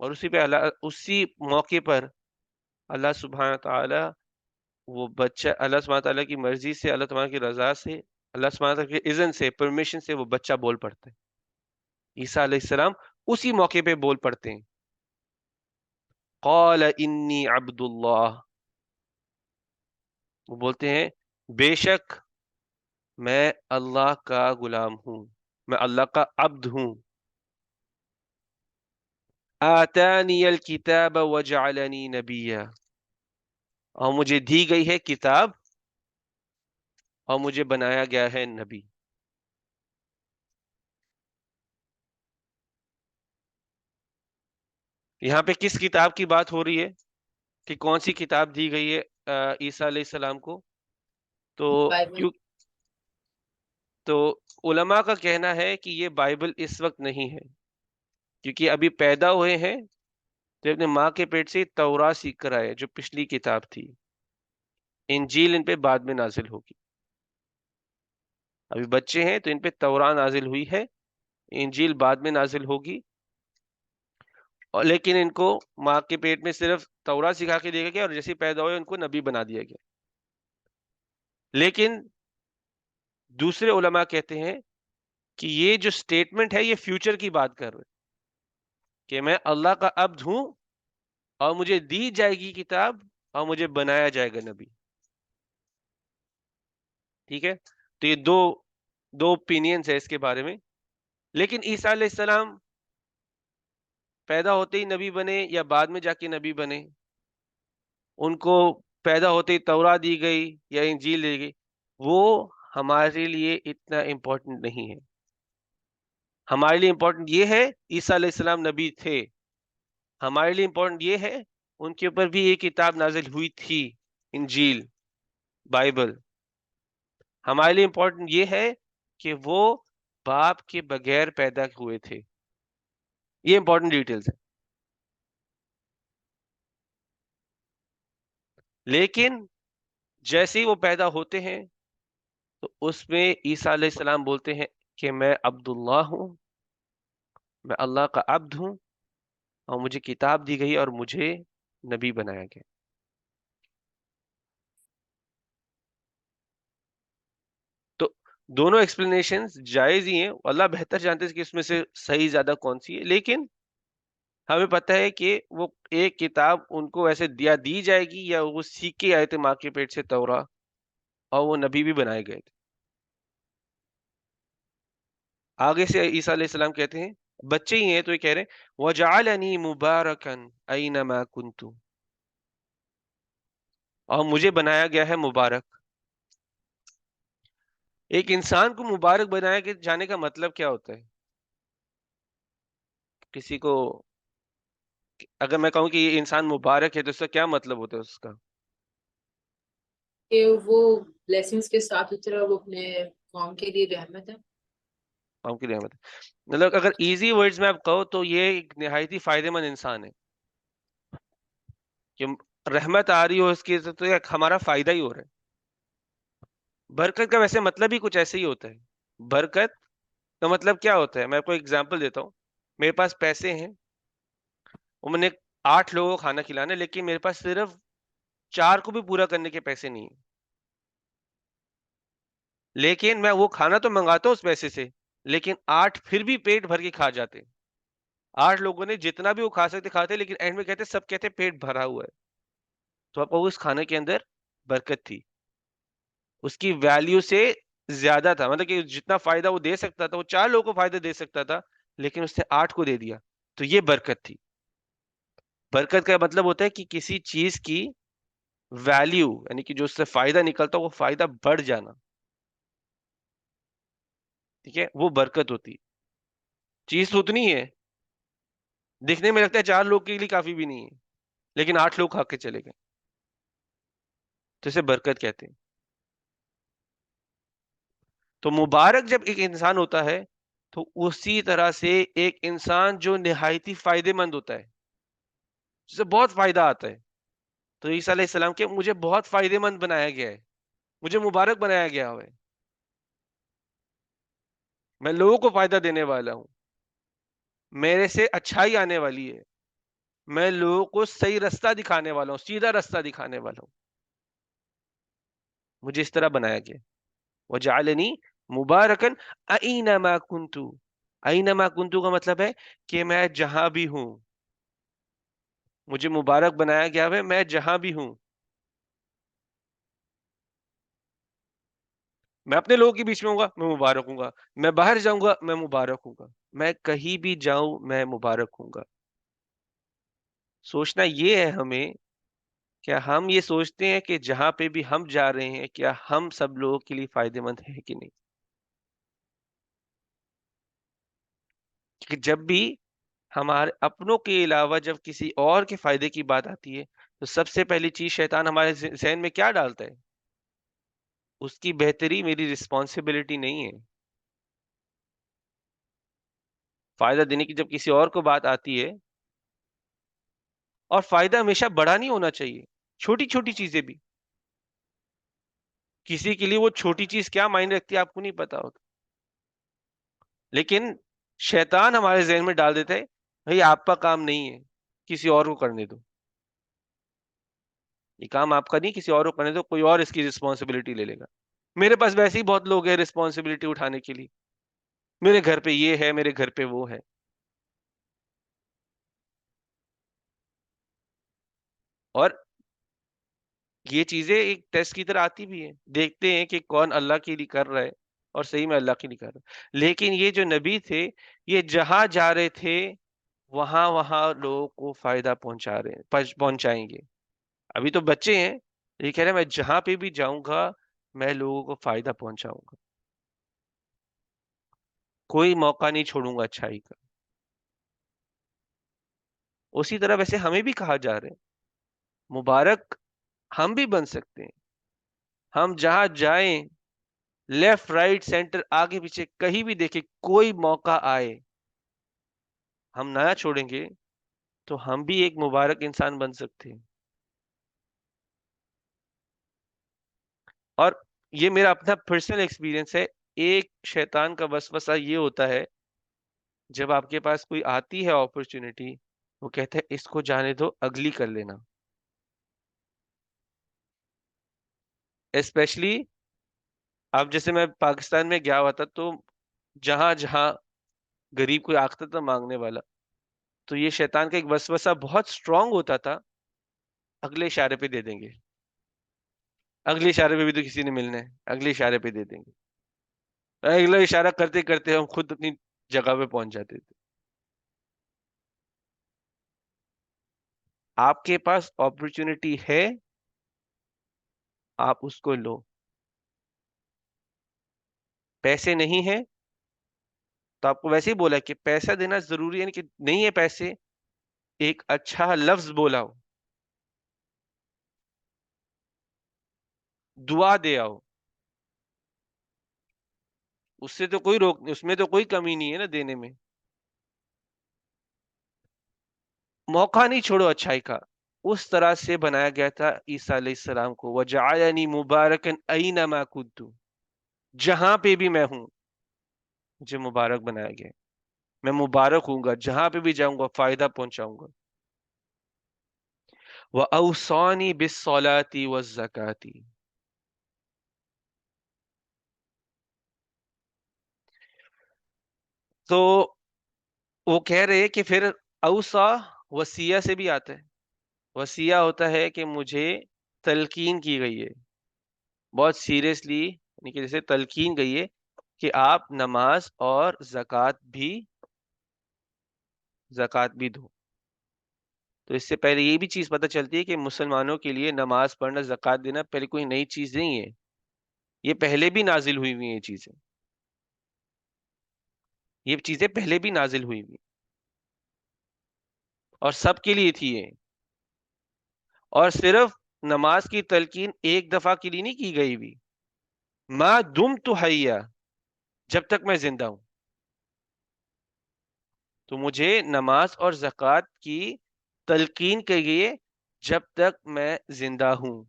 اور اسی پہ اللہ، اسی موقع پر اللہ سبحانہ تعالی، وہ بچہ اللہ سبحانہ تعالیٰ کی مرضی سے، اللہ تعالیٰ کی رضا سے، اللہ سبحانہ تعالیٰ کے اذن سے، پرمیشن سے وہ بچہ بول پڑتا ہے. عیسیٰ علیہ السلام اسی موقع پہ بول پڑتے ہیں، قال انی عبد اللہ. وہ بولتے ہیں بے شک میں اللہ کا غلام ہوں، میں اللہ کا عبد ہوں. آتانی الکتاب وجعلنی نبیا، اور مجھے دی گئی ہے کتاب اور مجھے بنایا گیا ہے نبی. یہاں پہ کس کتاب کی بات ہو رہی ہے کہ کون سی کتاب دی گئی ہے عیسیٰ علیہ السلام کو؟ تو بائبل. کیوں؟ تو علماء کا کہنا ہے کہ یہ بائبل اس وقت نہیں ہے، کیونکہ ابھی پیدا ہوئے ہیں تو اپنے ماں کے پیٹ سے تورات سیکھ کر آئے، جو پچھلی کتاب تھی. انجیل ان پہ بعد میں نازل ہوگی. ابھی بچے ہیں تو ان پہ تورات نازل ہوئی ہے، انجیل بعد میں نازل ہوگی. اور لیکن ان کو ماں کے پیٹ میں صرف تورات سکھا کے دیا گیا اور جیسے پیدا ہوئے ان کو نبی بنا دیا گیا. لیکن دوسرے علماء کہتے ہیں کہ یہ جو سٹیٹمنٹ ہے یہ فیوچر کی بات کر رہے کہ میں اللہ کا عبد ہوں اور مجھے دی جائے گی کتاب اور مجھے بنایا جائے گا نبی. ٹھیک ہے، تو یہ دو اوپینینز ہے اس کے بارے میں. لیکن عیسیٰ علیہ السلام پیدا ہوتے ہی نبی بنے یا بعد میں جا کے نبی بنے؟ ان کو پیدا ہوتے ہی تورات دی گئی یا انجیل دی گئی، وہ ہمارے لیے اتنا امپورٹنٹ نہیں ہے. ہمارے لیے امپورٹنٹ یہ ہے عیسیٰ علیہ السلام نبی تھے. ہمارے لیے امپورٹنٹ یہ ہے ان کے اوپر بھی ایک کتاب نازل ہوئی تھی، انجیل، بائبل. ہمارے لیے امپورٹنٹ یہ ہے کہ وہ باپ کے بغیر پیدا ہوئے تھے. یہ امپورٹنٹ ڈیٹیلز ہیں. لیکن جیسے ہی وہ پیدا ہوتے ہیں تو اس میں عیسیٰ علیہ السلام بولتے ہیں کہ میں عبداللہ ہوں، میں اللہ کا عبد ہوں اور مجھے کتاب دی گئی اور مجھے نبی بنایا گیا. تو دونوں ایکسپلینیشنز جائز ہی ہیں، اللہ بہتر جانتے ہیں کہ اس میں سے صحیح زیادہ کون سی ہے. لیکن ہمیں پتہ ہے کہ وہ ایک کتاب ان کو ایسے دی جائے گی یا وہ سیکھ کے آئے تھے ماں کے پیٹ سے تورا، اور وہ نبی بھی بنائے گئے تھے. آگے سے عیسیٰ علیہ السلام کہتے ہیں، بچے ہی ہیں تو یہ کہہ رہے ہیں وَجَعَلَنِي مُبَارَكًا أَيْنَمَا كُنْتُ، اور مجھے بنایا گیا ہے مبارک. ایک انسان کو مبارک بنایا جانے کا مطلب کیا ہوتا ہے؟ کسی کو اگر میں کہوں کہ یہ انسان مبارک ہے تو اس کا کیا مطلب ہوتا ہے اس کا؟ کہ وہ بلیسنگز کے ساتھ اترا، وہ اپنے قوم کے لیے رحمت ہے. قوم کی رحمت ہے. مطلب اگر ایزی ورڈز میں آپ کہو تو یہ ایک نہایت فائدہ مند انسان ہے کہ رحمت آ رہی ہو اس کی تو یہ ہمارا فائدہ ہی ہو رہا ہے. برکت کا ویسے مطلب ہی کچھ ایسے ہی ہوتا ہے. برکت کا مطلب کیا ہوتا ہے؟ میں آپ کو ایگزامپل دیتا ہوں. میرے پاس پیسے ہیں اور میں نے 8 لوگوں کو کھانا کھلانا ہے، لیکن میرے پاس صرف 4 کو بھی پورا کرنے کے پیسے نہیں ہیں. لیکن میں وہ کھانا تو منگاتا ہوں اس پیسے سے، لیکن 8 پھر بھی پیٹ بھر کے کھا جاتے. 8 لوگوں نے جتنا بھی وہ کھا سکتے کھاتے، لیکن اینڈ میں کہتے سب کہتے پیٹ بھرا ہوا ہے. تو آپ کو اس کھانے کے اندر برکت تھی، اس کی ویلیو سے زیادہ تھا. مطلب کہ جتنا فائدہ وہ دے سکتا تھا وہ 4 لوگوں کو فائدہ دے سکتا تھا، لیکن اس نے 8 کو دے دیا. تو یہ برکت تھی. برکت کا مطلب ہوتا ہے کہ کسی چیز کی ویلیو، یعنی کہ جو اس سے فائدہ نکلتا وہ فائدہ بڑھ جانا. ٹھیک ہے، وہ برکت ہوتی. چیز تو اتنی ہے، دیکھنے میں لگتا ہے 4 لوگ کے لیے کافی بھی نہیں ہے، لیکن 8 لوگ کھا کے چلے گئے، تو اسے برکت کہتے ہیں. تو مبارک جب ایک انسان ہوتا ہے تو اسی طرح سے ایک انسان جو نہایتی فائدے مند ہوتا ہے، جسے بہت فائدہ آتا ہے. تو عیسیٰ علیہ السلام کے مجھے بہت فائدے مند بنایا گیا ہے، مجھے مبارک بنایا گیا ہے، میں لوگوں کو فائدہ دینے والا ہوں، میرے سے اچھائی آنے والی ہے، میں لوگوں کو صحیح رستہ دکھانے والا ہوں، سیدھا رستہ دکھانے والا ہوں. مجھے اس طرح بنایا گیا. وجعلنی مبارکن اینما کنتو. اینما کنتو کا مطلب ہے کہ میں جہاں بھی ہوں. مجھے مبارک بنایا گیا ہے میں جہاں بھی ہوں. میں اپنے لوگوں کے بیچ میں ہوں گا میں مبارک ہوں گا، میں باہر جاؤں گا میں مبارک ہوں گا، میں کہیں بھی جاؤں میں مبارک ہوں گا۔ سوچنا یہ ہے ہمیں، کیا ہم یہ سوچتے ہیں کہ جہاں پہ بھی ہم جا رہے ہیں کیا ہم سب لوگوں کے لیے فائدے مند ہیں کہ نہیں؟ کہ جب بھی ہمارے اپنوں کے علاوہ جب کسی اور کے فائدے کی بات آتی ہے تو سب سے پہلی چیز شیطان ہمارے ذہن میں کیا ڈالتا ہے؟ اس کی بہتری میری رسپانسبلٹی نہیں ہے۔ فائدہ دینے کی جب کسی اور کو بات آتی ہے، اور فائدہ ہمیشہ بڑا نہیں ہونا چاہیے، چھوٹی چھوٹی چیزیں بھی، کسی کے لیے وہ چھوٹی چیز کیا معنی رکھتی ہے آپ کو نہیں پتا ہوتا، لیکن شیطان ہمارے ذہن میں ڈال دیتا ہے بھئی آپ کا کام نہیں ہے، کسی اور کو کرنے دو، یہ کام آپ کا نہیں کسی اور کو کرنے دو، کوئی اور اس کی رسپانسبلٹی لے لے گا۔ میرے پاس ویسے ہی بہت لوگ ہیں رسپانسبلٹی اٹھانے کے لیے، میرے گھر پہ یہ ہے میرے گھر پہ وہ ہے۔ اور یہ چیزیں ایک ٹیسٹ کی طرح آتی بھی ہیں، دیکھتے ہیں کہ کون اللہ کے لیے کر رہا ہے اور صحیح میں اللہ کے لیے کر رہا ہے۔ لیکن یہ جو نبی تھے یہ جہاں جا رہے تھے وہاں وہاں لوگوں کو فائدہ پہنچا رہے ہیں پہنچائیں گے۔ ابھی تو بچے ہیں، یہ کہہ رہے ہیں میں جہاں پہ بھی جاؤں گا میں لوگوں کو فائدہ پہنچاؤں گا، کوئی موقع نہیں چھوڑوں گا اچھائی کا۔ اسی طرح ویسے ہمیں بھی کہا جا رہا ہے مبارک ہم بھی بن سکتے ہیں، ہم جہاں جائیں لیفٹ رائٹ سینٹر آگے پیچھے کہیں بھی دیکھیں کوئی موقع آئے ہم نیا چھوڑیں گے تو ہم بھی ایک مبارک انسان بن سکتے ہیں۔ اور یہ میرا اپنا پرسنل ایکسپیرینس ہے، ایک شیطان کا وسوسہ یہ ہوتا ہے جب آپ کے پاس کوئی آتی ہے اپرچونٹی وہ کہتا ہے اس کو جانے دو اگلی کر لینا، اسپیشلی اب جیسے میں پاکستان میں گیا ہوا تھا تو جہاں جہاں غریب کوئی آتا تھا مانگنے والا تو یہ شیطان کا ایک وسوسہ بہت اسٹرانگ ہوتا تھا، اگلے اشارے پہ دے دیں گے، اگلے اشارے پہ بھی تو کسی نے ملنا ہے اگلے اشارے پہ دے دیں گے، اگلا اشارہ کرتے کرتے ہم خود اپنی جگہ پہ پہنچ جاتے تھے۔ آپ کے پاس اپرچونٹی ہے آپ اس کو لو، پیسے نہیں ہیں تو آپ کو ویسے ہی بولا کہ پیسہ دینا ضروری ہے نہیں کہ نہیں ہے پیسے، ایک اچھا لفظ بولا ہو، دعا دے آؤ، اس سے تو کوئی روک اس میں تو کوئی کمی نہیں ہے نا دینے میں، موقع نہیں چھوڑو اچھائی کا۔ اس طرح سے بنایا گیا تھا عیسیٰ علیہ السلام کو، وَجَعَلَنِي مُبَارَكًا أَيْنَمَا كُنتُ، جہاں پہ بھی میں ہوں مجھے مبارک بنایا گیا، میں مبارک ہوں گا جہاں پہ بھی جاؤں گا فائدہ پہنچاؤں گا۔ وَأَوْصَانِي بِالصَّلَاةِ وَالزَّكَاةِ، تو وہ کہہ رہے کہ پھر اوصا وصیہ سے بھی آتا ہے، وصیہ ہوتا ہے کہ مجھے تلقین کی گئی ہے بہت سیریسلی، یعنی کہ جیسے تلقین گئی ہے کہ آپ نماز اور زکوٰۃ بھی دو۔ تو اس سے پہلے یہ بھی چیز پتہ چلتی ہے کہ مسلمانوں کے لیے نماز پڑھنا زکوٰۃ دینا پہلے کوئی نئی چیز نہیں ہے، یہ پہلے بھی نازل ہوئی ہوئی ہیں یہ چیزیں پہلے بھی نازل ہوئی ہوئی اور سب کے لیے تھی یہ، اور صرف نماز کی تلقین ایک دفعہ کے لیے نہیں کی گئی بھی، ما دمت حیا، جب تک میں زندہ ہوں تو مجھے نماز اور زکوٰۃ کی تلقین کی گئی ہے جب تک میں زندہ ہوں،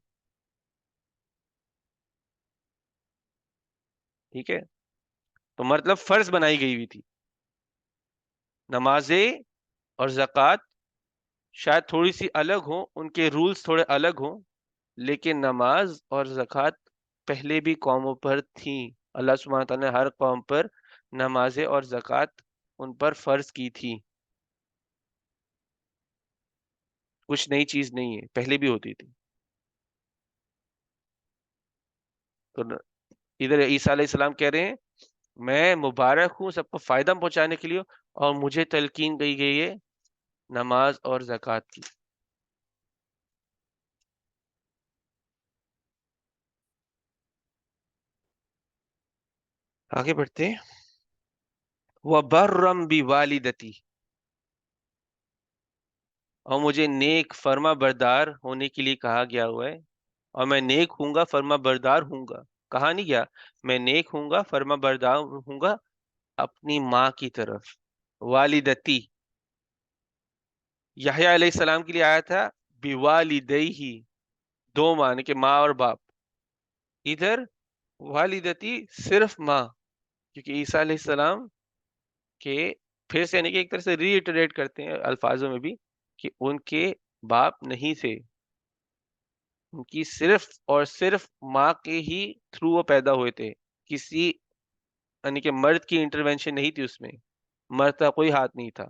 ٹھیک ہے؟ تو مطلب فرض بنائی گئی ہوئی تھی، نمازیں اور زکوٰۃ شاید تھوڑی سی الگ ہوں، ان کے رولز تھوڑے الگ ہوں، لیکن نماز اور زکوٰۃ پہلے بھی قوموں پر تھیں، اللہ سبحانہ تعالیٰ نے ہر قوم پر نمازیں اور زکوٰۃ ان پر فرض کی تھی، کچھ نئی چیز نہیں ہے، پہلے بھی ہوتی تھی۔ تو ادھر عیسیٰ علیہ السلام کہہ رہے ہیں میں مبارک ہوں سب کو فائدہ پہنچانے کے لیے، اور مجھے تلقین کی گئی ہے نماز اور زکوٰۃ کی۔ آگے بڑھتے ہیں۔ وَبَرًّا بِوَالِدَتِي، اور مجھے نیک فرما بردار ہونے کے لیے کہا گیا ہوا ہے، اور میں نیک ہوں گا، فرما بردار ہوں گا۔ کہا نہیں گیا میں نیک ہوں گا، فرما بردار ہوں گا اپنی ماں کی طرف۔ والدتی، یحییٰ علیہ السلام کے لیے آیا تھا بوالدیہ، دو ماں یعنی کہ ماں اور باپ۔ ادھر والدتی صرف ماں، کیونکہ عیسیٰ علیہ السلام کے پھر سے یعنی کہ ایک طرح سے ری ایٹریٹ کرتے ہیں الفاظوں میں بھی کہ ان کے باپ نہیں تھے، ان کی صرف اور صرف ماں کے ہی تھرو وہ پیدا ہوئے تھے، کسی یعنی کہ مرد کی انٹروینشن نہیں تھی اس میں، مرد کا کوئی ہاتھ نہیں تھا،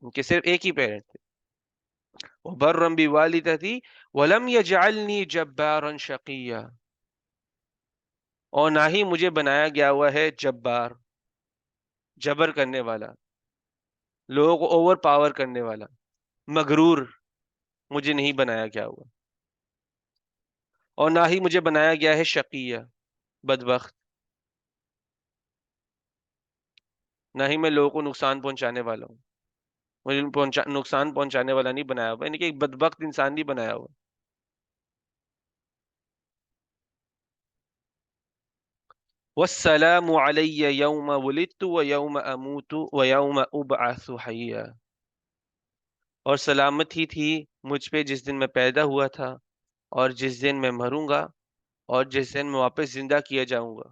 ان کے صرف ایک ہی پیرنٹ تھے۔ وَبَرًّا بِوَالِدَتِي وَلَمْ يَجْعَلْنِي جَبَّارًا شَقِيًّا، اور نہ ہی مجھے بنایا گیا ہوا ہے جبار، جبر کرنے والا، لوگوں کو اوور پاور کرنے والا، مغرور مجھے نہیں بنایا گیا ہوا، اور نہ ہی مجھے بنایا گیا ہے شقیہ، بدبخت، نہ ہی میں لوگوں کو نقصان پہنچانے والا ہوں، مجھے نقصان پہنچانے والا نہیں بنایا ہوا، یعنی کہ ایک بدبخت انسان نہیں بنایا ہوا۔ والسلام علی یوم ولدت و یوم اموت و یوم ابعث حیا، اور سلامتی تھی مجھ پہ جس دن میں پیدا ہوا تھا، اور جس دن میں مروں گا، اور جس دن میں واپس زندہ کیا جاؤں گا،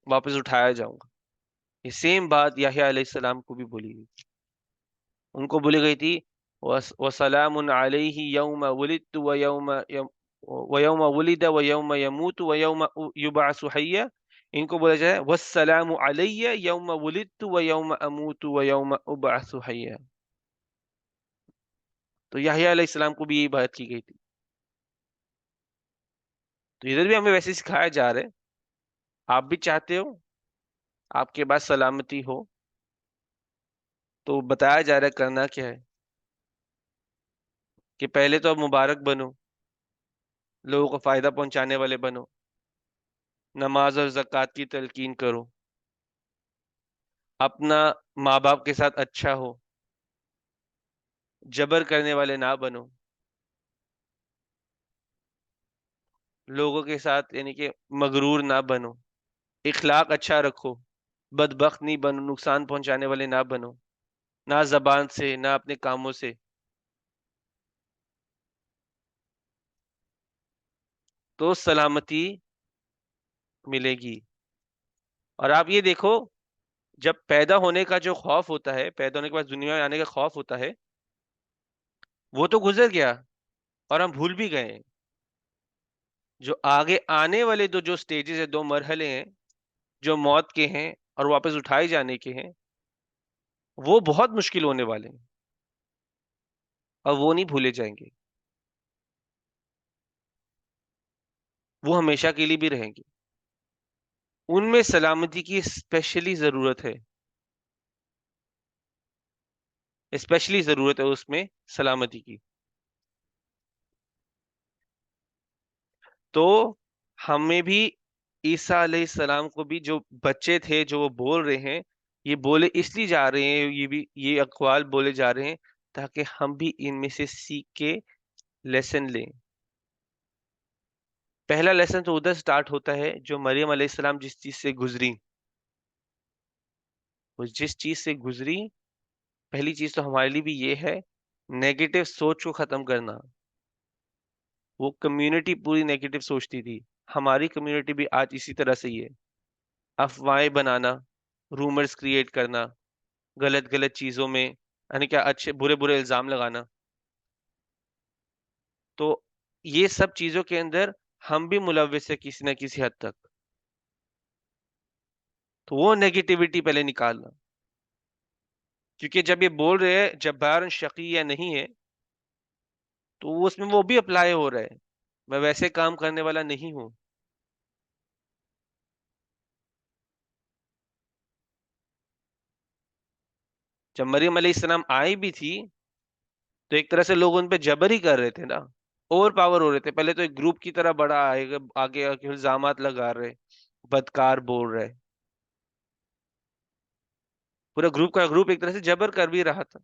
واپس اٹھایا جاؤں گا۔ یہ سیم بات یحییٰ علیہ السلام کو بھی بولی گئی، ان کو بولی گئی تھی وسلام علیہ یوم ولدت و یوم ولد و یوم یموت و یوم یبعث حیا، ان کو بولا جائے والسلام علی یوم ولدت و یوم اموت و یوم ابعث حیا۔ تو یحییٰ علیہ السلام کو بھی یہی بات کی گئی تھی۔ تو ادھر بھی ہمیں ویسے سکھایا جا رہا ہے، آپ بھی چاہتے ہو آپ کے پاس سلامتی ہو، تو بتایا جا رہا ہے کرنا کیا ہے کہ پہلے تو اب مبارک بنو، لوگوں کو فائدہ پہنچانے والے بنو، نماز اور زکوٰۃ کی تلقین کرو، اپنا ماں باپ کے ساتھ اچھا ہو، جبر کرنے والے نہ بنو، لوگوں کے ساتھ یعنی کہ مغرور نہ بنو، اخلاق اچھا رکھو، بدبخت نہیں بنو، نقصان پہنچانے والے نہ بنو، نہ زبان سے نہ اپنے کاموں سے، تو سلامتی ملے گی۔ اور آپ یہ دیکھو جب پیدا ہونے کا جو خوف ہوتا ہے، پیدا ہونے کے بعد دنیا میں آنے کا خوف ہوتا ہے، وہ تو گزر گیا اور ہم بھول بھی گئے ہیں۔ جو آگے آنے والے جو سٹیجز ہیں، دو مرحلے ہیں جو موت کے ہیں اور واپس اٹھائے جانے کے ہیں، وہ بہت مشکل ہونے والے ہیں اور وہ نہیں بھولے جائیں گے، وہ ہمیشہ کے لیے بھی رہیں گے۔ ان میں سلامتی کی اسپیشلی ضرورت ہے، اسپیشلی ضرورت ہے اس میں سلامتی کی۔ تو ہمیں بھی عیسیٰ علیہ السلام کو بھی جو بچے تھے جو وہ بول رہے ہیں، یہ بولے اس لیے جا رہے ہیں، یہ بھی یہ اقوال بولے جا رہے ہیں تاکہ ہم بھی ان میں سے سیکھ کے لیسن لیں۔ پہلا لیسن تو ادھر سٹارٹ ہوتا ہے جو مریم علیہ السلام جس چیز سے گزری، وہ جس چیز سے گزری، پہلی چیز تو ہمارے لیے بھی یہ ہے نیگیٹو سوچ کو ختم کرنا۔ وہ کمیونٹی پوری نیگیٹو سوچتی تھی، ہماری کمیونٹی بھی آج اسی طرح سے ہی ہے، افواہیں بنانا، رومرز کریٹ کرنا، غلط غلط چیزوں میں یعنی کہ اچھے برے برے الزام لگانا۔ تو یہ سب چیزوں کے اندر ہم بھی ملوث ہیں کسی نہ کسی حد تک، تو وہ نیگیٹیوٹی پہلے نکالنا، کیونکہ جب یہ بول رہے ہیں جبار شقی یا نہیں ہے، تو اس میں وہ بھی اپلائی ہو رہا ہے، میں ویسے کام کرنے والا نہیں ہوں. جب مریم علیہ السلام آئی بھی تھی تو ایک طرح سے لوگ ان پہ جبر ہی کر رہے تھے نا, اوور پاور ہو رہے تھے. پہلے تو ایک گروپ کی طرح بڑا آئے آگے الزامات لگا رہے, بدکار بول رہے, پورا گروپ کا گروپ ایک طرح سے جبر کر بھی رہا تھا,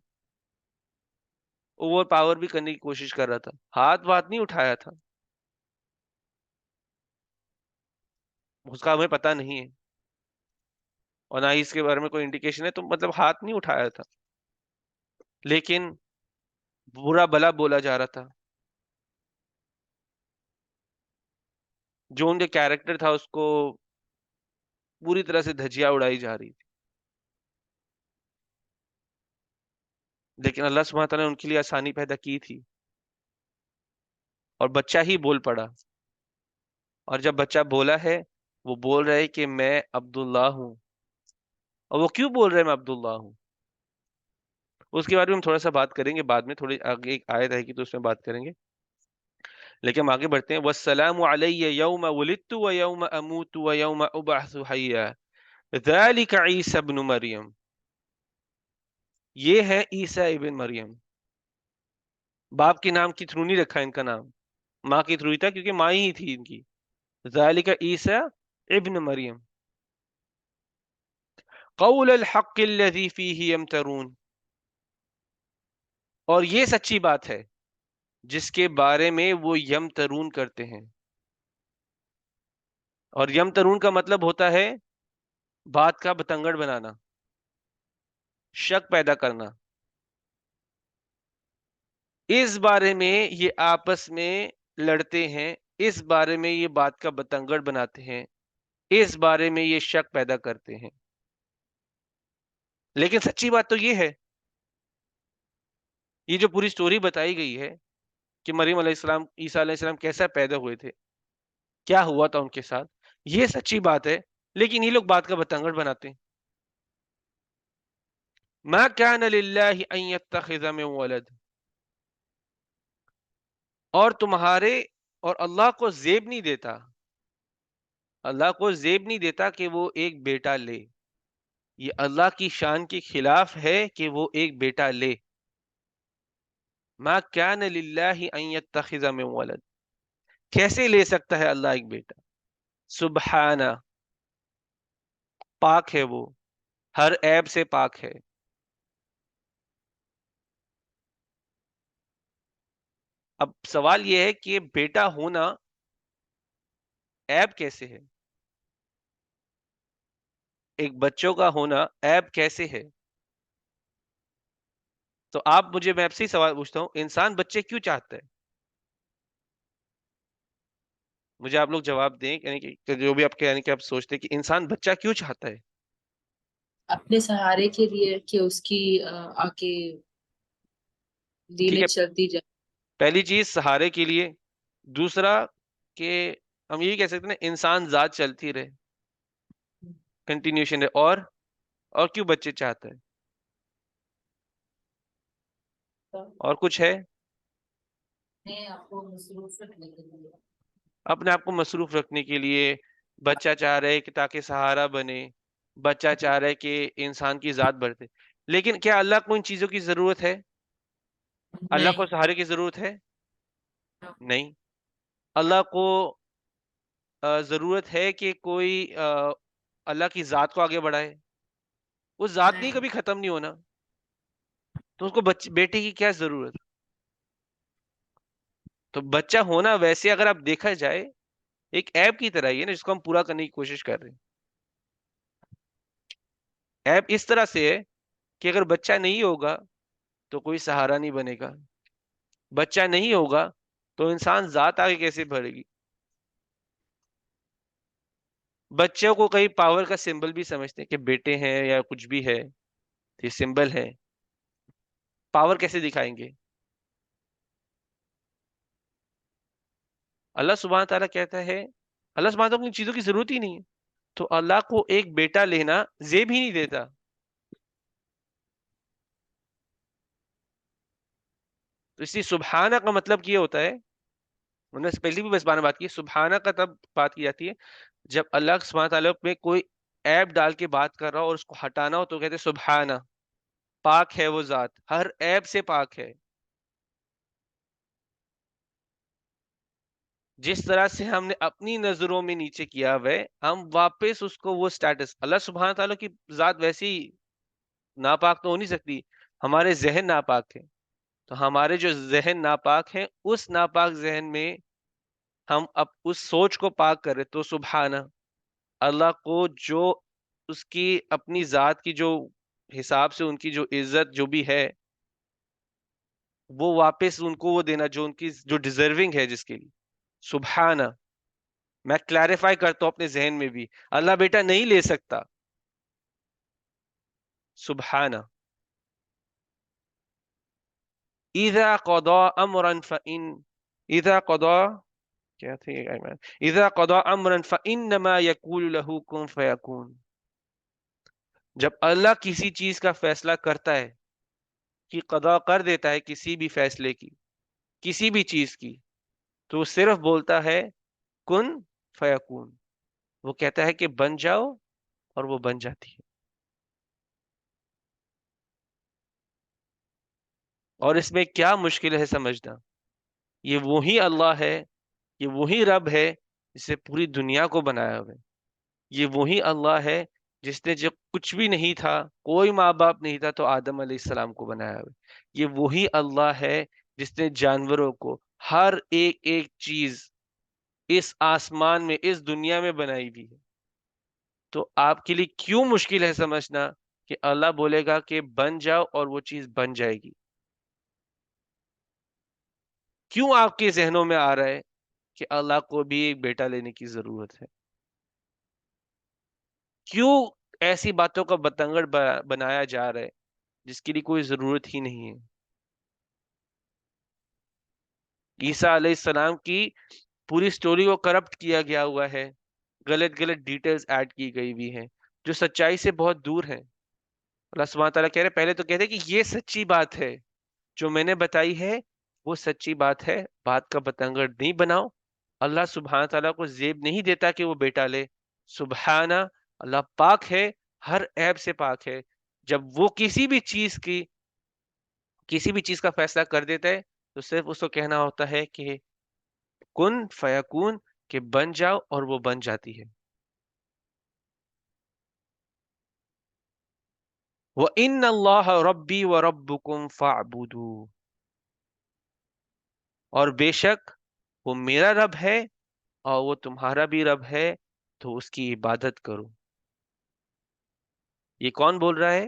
اوور پاور بھی کرنے کی کوشش کر رہا تھا. ہاتھ وات نہیں اٹھایا تھا, اس کا ہمیں پتہ نہیں ہے اور نہ ہی اس کے بارے میں کوئی انڈیکیشن ہے, تو مطلب ہاتھ نہیں اٹھایا تھا, لیکن برا بلا بولا جا رہا تھا. جو ان کے کیریکٹر تھا اس کو پوری طرح سے دھجیاں اڑائی جا رہی تھی. لیکن اللہ سبحانہ تعالیٰ نے ان کے لیے آسانی پیدا کی تھی اور بچہ ہی بول پڑا. اور جب بچہ بولا ہے, وہ بول رہا ہے کہ میں عبداللہ ہوں. اور وہ کیوں بول رہے ہیں میں عبداللہ ہوں, اس کے بارے میں ہم تھوڑا سا بات کریں گے بعد میں, تھوڑی آگے ایک آیت ہے کہ تو اس میں بات کریں گے. لیکن ہم آگے بڑھتے ہیں. والسلام علی یوم ولدت و یوم اموت و یوم ابعث حیا ذلک عیسی ابن مریم. یہ ہے عیسی ابن مریم. باپ کے نام کے تھرو نہیں رکھا ان کا نام, ماں کے تھرو ہی تھا کیونکہ ماں ہی تھی ان کی. ذالک عیسی ابن مریم قول الحق الذی فیہ یمترون. اور یہ سچی بات ہے جس کے بارے میں وہ یمترون کرتے ہیں. اور یمترون کا مطلب ہوتا ہے بات کا بتنگڑ بنانا, شک پیدا کرنا. اس بارے میں یہ آپس میں لڑتے ہیں, اس بارے میں یہ بات کا بتنگڑ بناتے ہیں, اس بارے میں یہ شک پیدا کرتے ہیں. لیکن سچی بات تو یہ ہے, یہ جو پوری سٹوری بتائی گئی ہے کہ مریم علیہ السلام, عیسیٰ علیہ السلام کیسا پیدا ہوئے تھے, کیا ہوا تھا ان کے ساتھ, یہ سچی بات ہے. لیکن یہ لوگ بات کا بتنگڑ بناتے ہیں. ما كان للہ ان يتخذ من ولد. اور تمہارے اور اللہ کو زیب نہیں دیتا, اللہ کو زیب نہیں دیتا کہ وہ ایک بیٹا لے. یہ اللہ کی شان کے خلاف ہے کہ وہ ایک بیٹا لے. ما كان للہ ان يتخذ من ولد, کیسے لے سکتا ہے اللہ ایک بیٹا. سبحانہ, پاک ہے وہ, ہر عیب سے پاک ہے. اب سوال یہ ہے کہ بیٹا ہونا عیب کیسے ہے, ایک بچوں کا ہونا عیب کیسے ہے. تو آپ مجھے, میں آپ سے ہی سوال پوچھتا ہوں, انسان بچے کیوں چاہتا ہے؟ مجھے آپ لوگ جواب دیں, یعنی کہ جو بھی آپ کے, یعنی کہ آپ سوچتے ہیں کہ انسان بچہ کیوں چاہتا ہے. اپنے سہارے کے لیے کہ اس کی آگے ٹھیک دینیں ہے, چلتی جائے. پہلی چیز سہارے کے لیے. دوسرا کہ ہم یہی کہہ سکتے ہیں انسان ذات چلتی رہے, کنٹینیوشن ہے. اور کیوں بچے چاہتا ہے, اور کچھ ہے؟ آپ کو مصروف رکھنے کے لیے. اپنے آپ کو مصروف رکھنے کے لیے. بچہ چاہ رہے کہ تاکہ سہارا بنے, بچہ چاہ رہے کہ انسان کی ذات بڑھتے. لیکن کیا اللہ کو ان چیزوں کی ضرورت ہے؟ اللہ کو نہیں. سہارے کی ضرورت ہے؟ نہیں. اللہ کو ضرورت ہے کہ کوئی اللہ کی ذات کو آگے بڑھائے؟ وہ ذات نہیں کبھی ختم نہیں ہونا, تو اس کو بیٹے کی کیا ضرورت. تو بچہ ہونا ویسے اگر آپ دیکھا جائے ایک ایپ کی طرح ہی ہے نا, جس کو ہم پورا کرنے کی کوشش کر رہے ہیں. ایپ اس طرح سے ہے کہ اگر بچہ نہیں ہوگا تو کوئی سہارا نہیں بنے گا, بچہ نہیں ہوگا تو انسان ذات آگے کیسے بڑھے گی. بچوں کو کئی پاور کا سمبل بھی سمجھتے ہیں کہ بیٹے ہیں یا کچھ بھی ہے, یہ سمبل ہے, پاور کیسے دکھائیں گے. اللہ سبحانہ تعالیٰ کہتا ہے, اللہ سبحانہ تعالیٰ کو ان چیزوں کی ضرورت ہی نہیں ہے, تو اللہ کو ایک بیٹا لینا زیب ہی نہیں دیتا. تو اسی سبحانہ کا مطلب یہ ہوتا ہے انہوں نے پہلی بھی بس بات کی سبحانہ کا تب بات کی جاتی ہے جب اللہ سبحانہ تعالیٰ پہ کوئی عیب ڈال کے بات کر رہا ہو اور اس کو ہٹانا ہو تو کہتے ہیں سبحانہ، پاک ہے وہ ذات، ہر عیب سے پاک ہے. جس طرح سے ہم نے اپنی نظروں میں نیچے کیا ہوا ہے ہم واپس اس کو وہ سٹیٹس، اللہ سبحانہ تعالیٰ کی ذات ویسی ناپاک تو ہو نہیں سکتی، ہمارے ذہن ناپاک ہے، تو ہمارے جو ذہن ناپاک ہیں اس ناپاک ذہن میں ہم اب اس سوچ کو پاک کر رہے تو سبحانہ، اللہ کو جو اس کی اپنی ذات کی جو حساب سے ان کی جو عزت جو بھی ہے وہ واپس ان کو وہ دینا جو ان کی جو ڈیزرونگ ہے جس کے لیے سبحانہ. میں کلیریفائی کرتا ہوں اپنے ذہن میں بھی اللہ بیٹا نہیں لے سکتا، سبحانہ. اذا قضا امرا فان اذا قضا کیا تھے اذا قضا امرا فانما يقول له كن فيكون. جب اللہ کسی چیز کا فیصلہ کرتا ہے کہ قضا کر دیتا ہے کسی بھی فیصلے کی کسی بھی چیز کی تو وہ صرف بولتا ہے کن فیکون، وہ کہتا ہے کہ بن جاؤ اور وہ بن جاتی ہے. اور اس میں کیا مشکل ہے سمجھنا، یہ وہی اللہ ہے، یہ وہی رب ہے جس سے پوری دنیا کو بنایا ہوا ہے. یہ وہی اللہ ہے جس نے جب کچھ بھی نہیں تھا کوئی ماں باپ نہیں تھا تو آدم علیہ السلام کو بنایا ہوا ہے. یہ وہی اللہ ہے جس نے جانوروں کو ہر ایک ایک چیز اس آسمان میں اس دنیا میں بنائی ہوئی ہے. تو آپ کے لیے کیوں مشکل ہے سمجھنا کہ اللہ بولے گا کہ بن جاؤ اور وہ چیز بن جائے گی؟ کیوں آپ کے ذہنوں میں آ رہا ہے کہ اللہ کو بھی ایک بیٹا لینے کی ضرورت ہے؟ کیوں ایسی باتوں کا بتنگڑ بنایا جا رہا ہے جس کے لیے کوئی ضرورت ہی نہیں ہے؟ عیسیٰ علیہ السلام کی پوری سٹوری کو کرپٹ کیا گیا ہوا ہے، غلط غلط ڈیٹیلز ایڈ کی گئی ہوئی ہیں جو سچائی سے بہت دور ہیں. اللہ سبحانہ تعالیٰ کہہ رہے پہلے تو کہتے کہ یہ سچی بات ہے جو میں نے بتائی ہے وہ سچی بات ہے، بات کا بتنگڑ نہیں بناؤ. اللہ سبحانہ تعالیٰ کو زیب نہیں دیتا کہ وہ بیٹا لے، سبحانہ، اللہ پاک ہے، ہر عیب سے پاک ہے. جب وہ کسی بھی چیز کا فیصلہ کر دیتا ہے تو صرف اس کو کہنا ہوتا ہے کہ کن فیکون، کہ بن جاؤ اور وہ بن جاتی ہے. وَإِنَّ اللَّهَ رَبِّي وَرَبُّكُمْ فَاعْبُدُوهُ، اور بے شک وہ میرا رب ہے اور وہ تمہارا بھی رب ہے تو اس کی عبادت کرو. یہ کون بول رہا ہے؟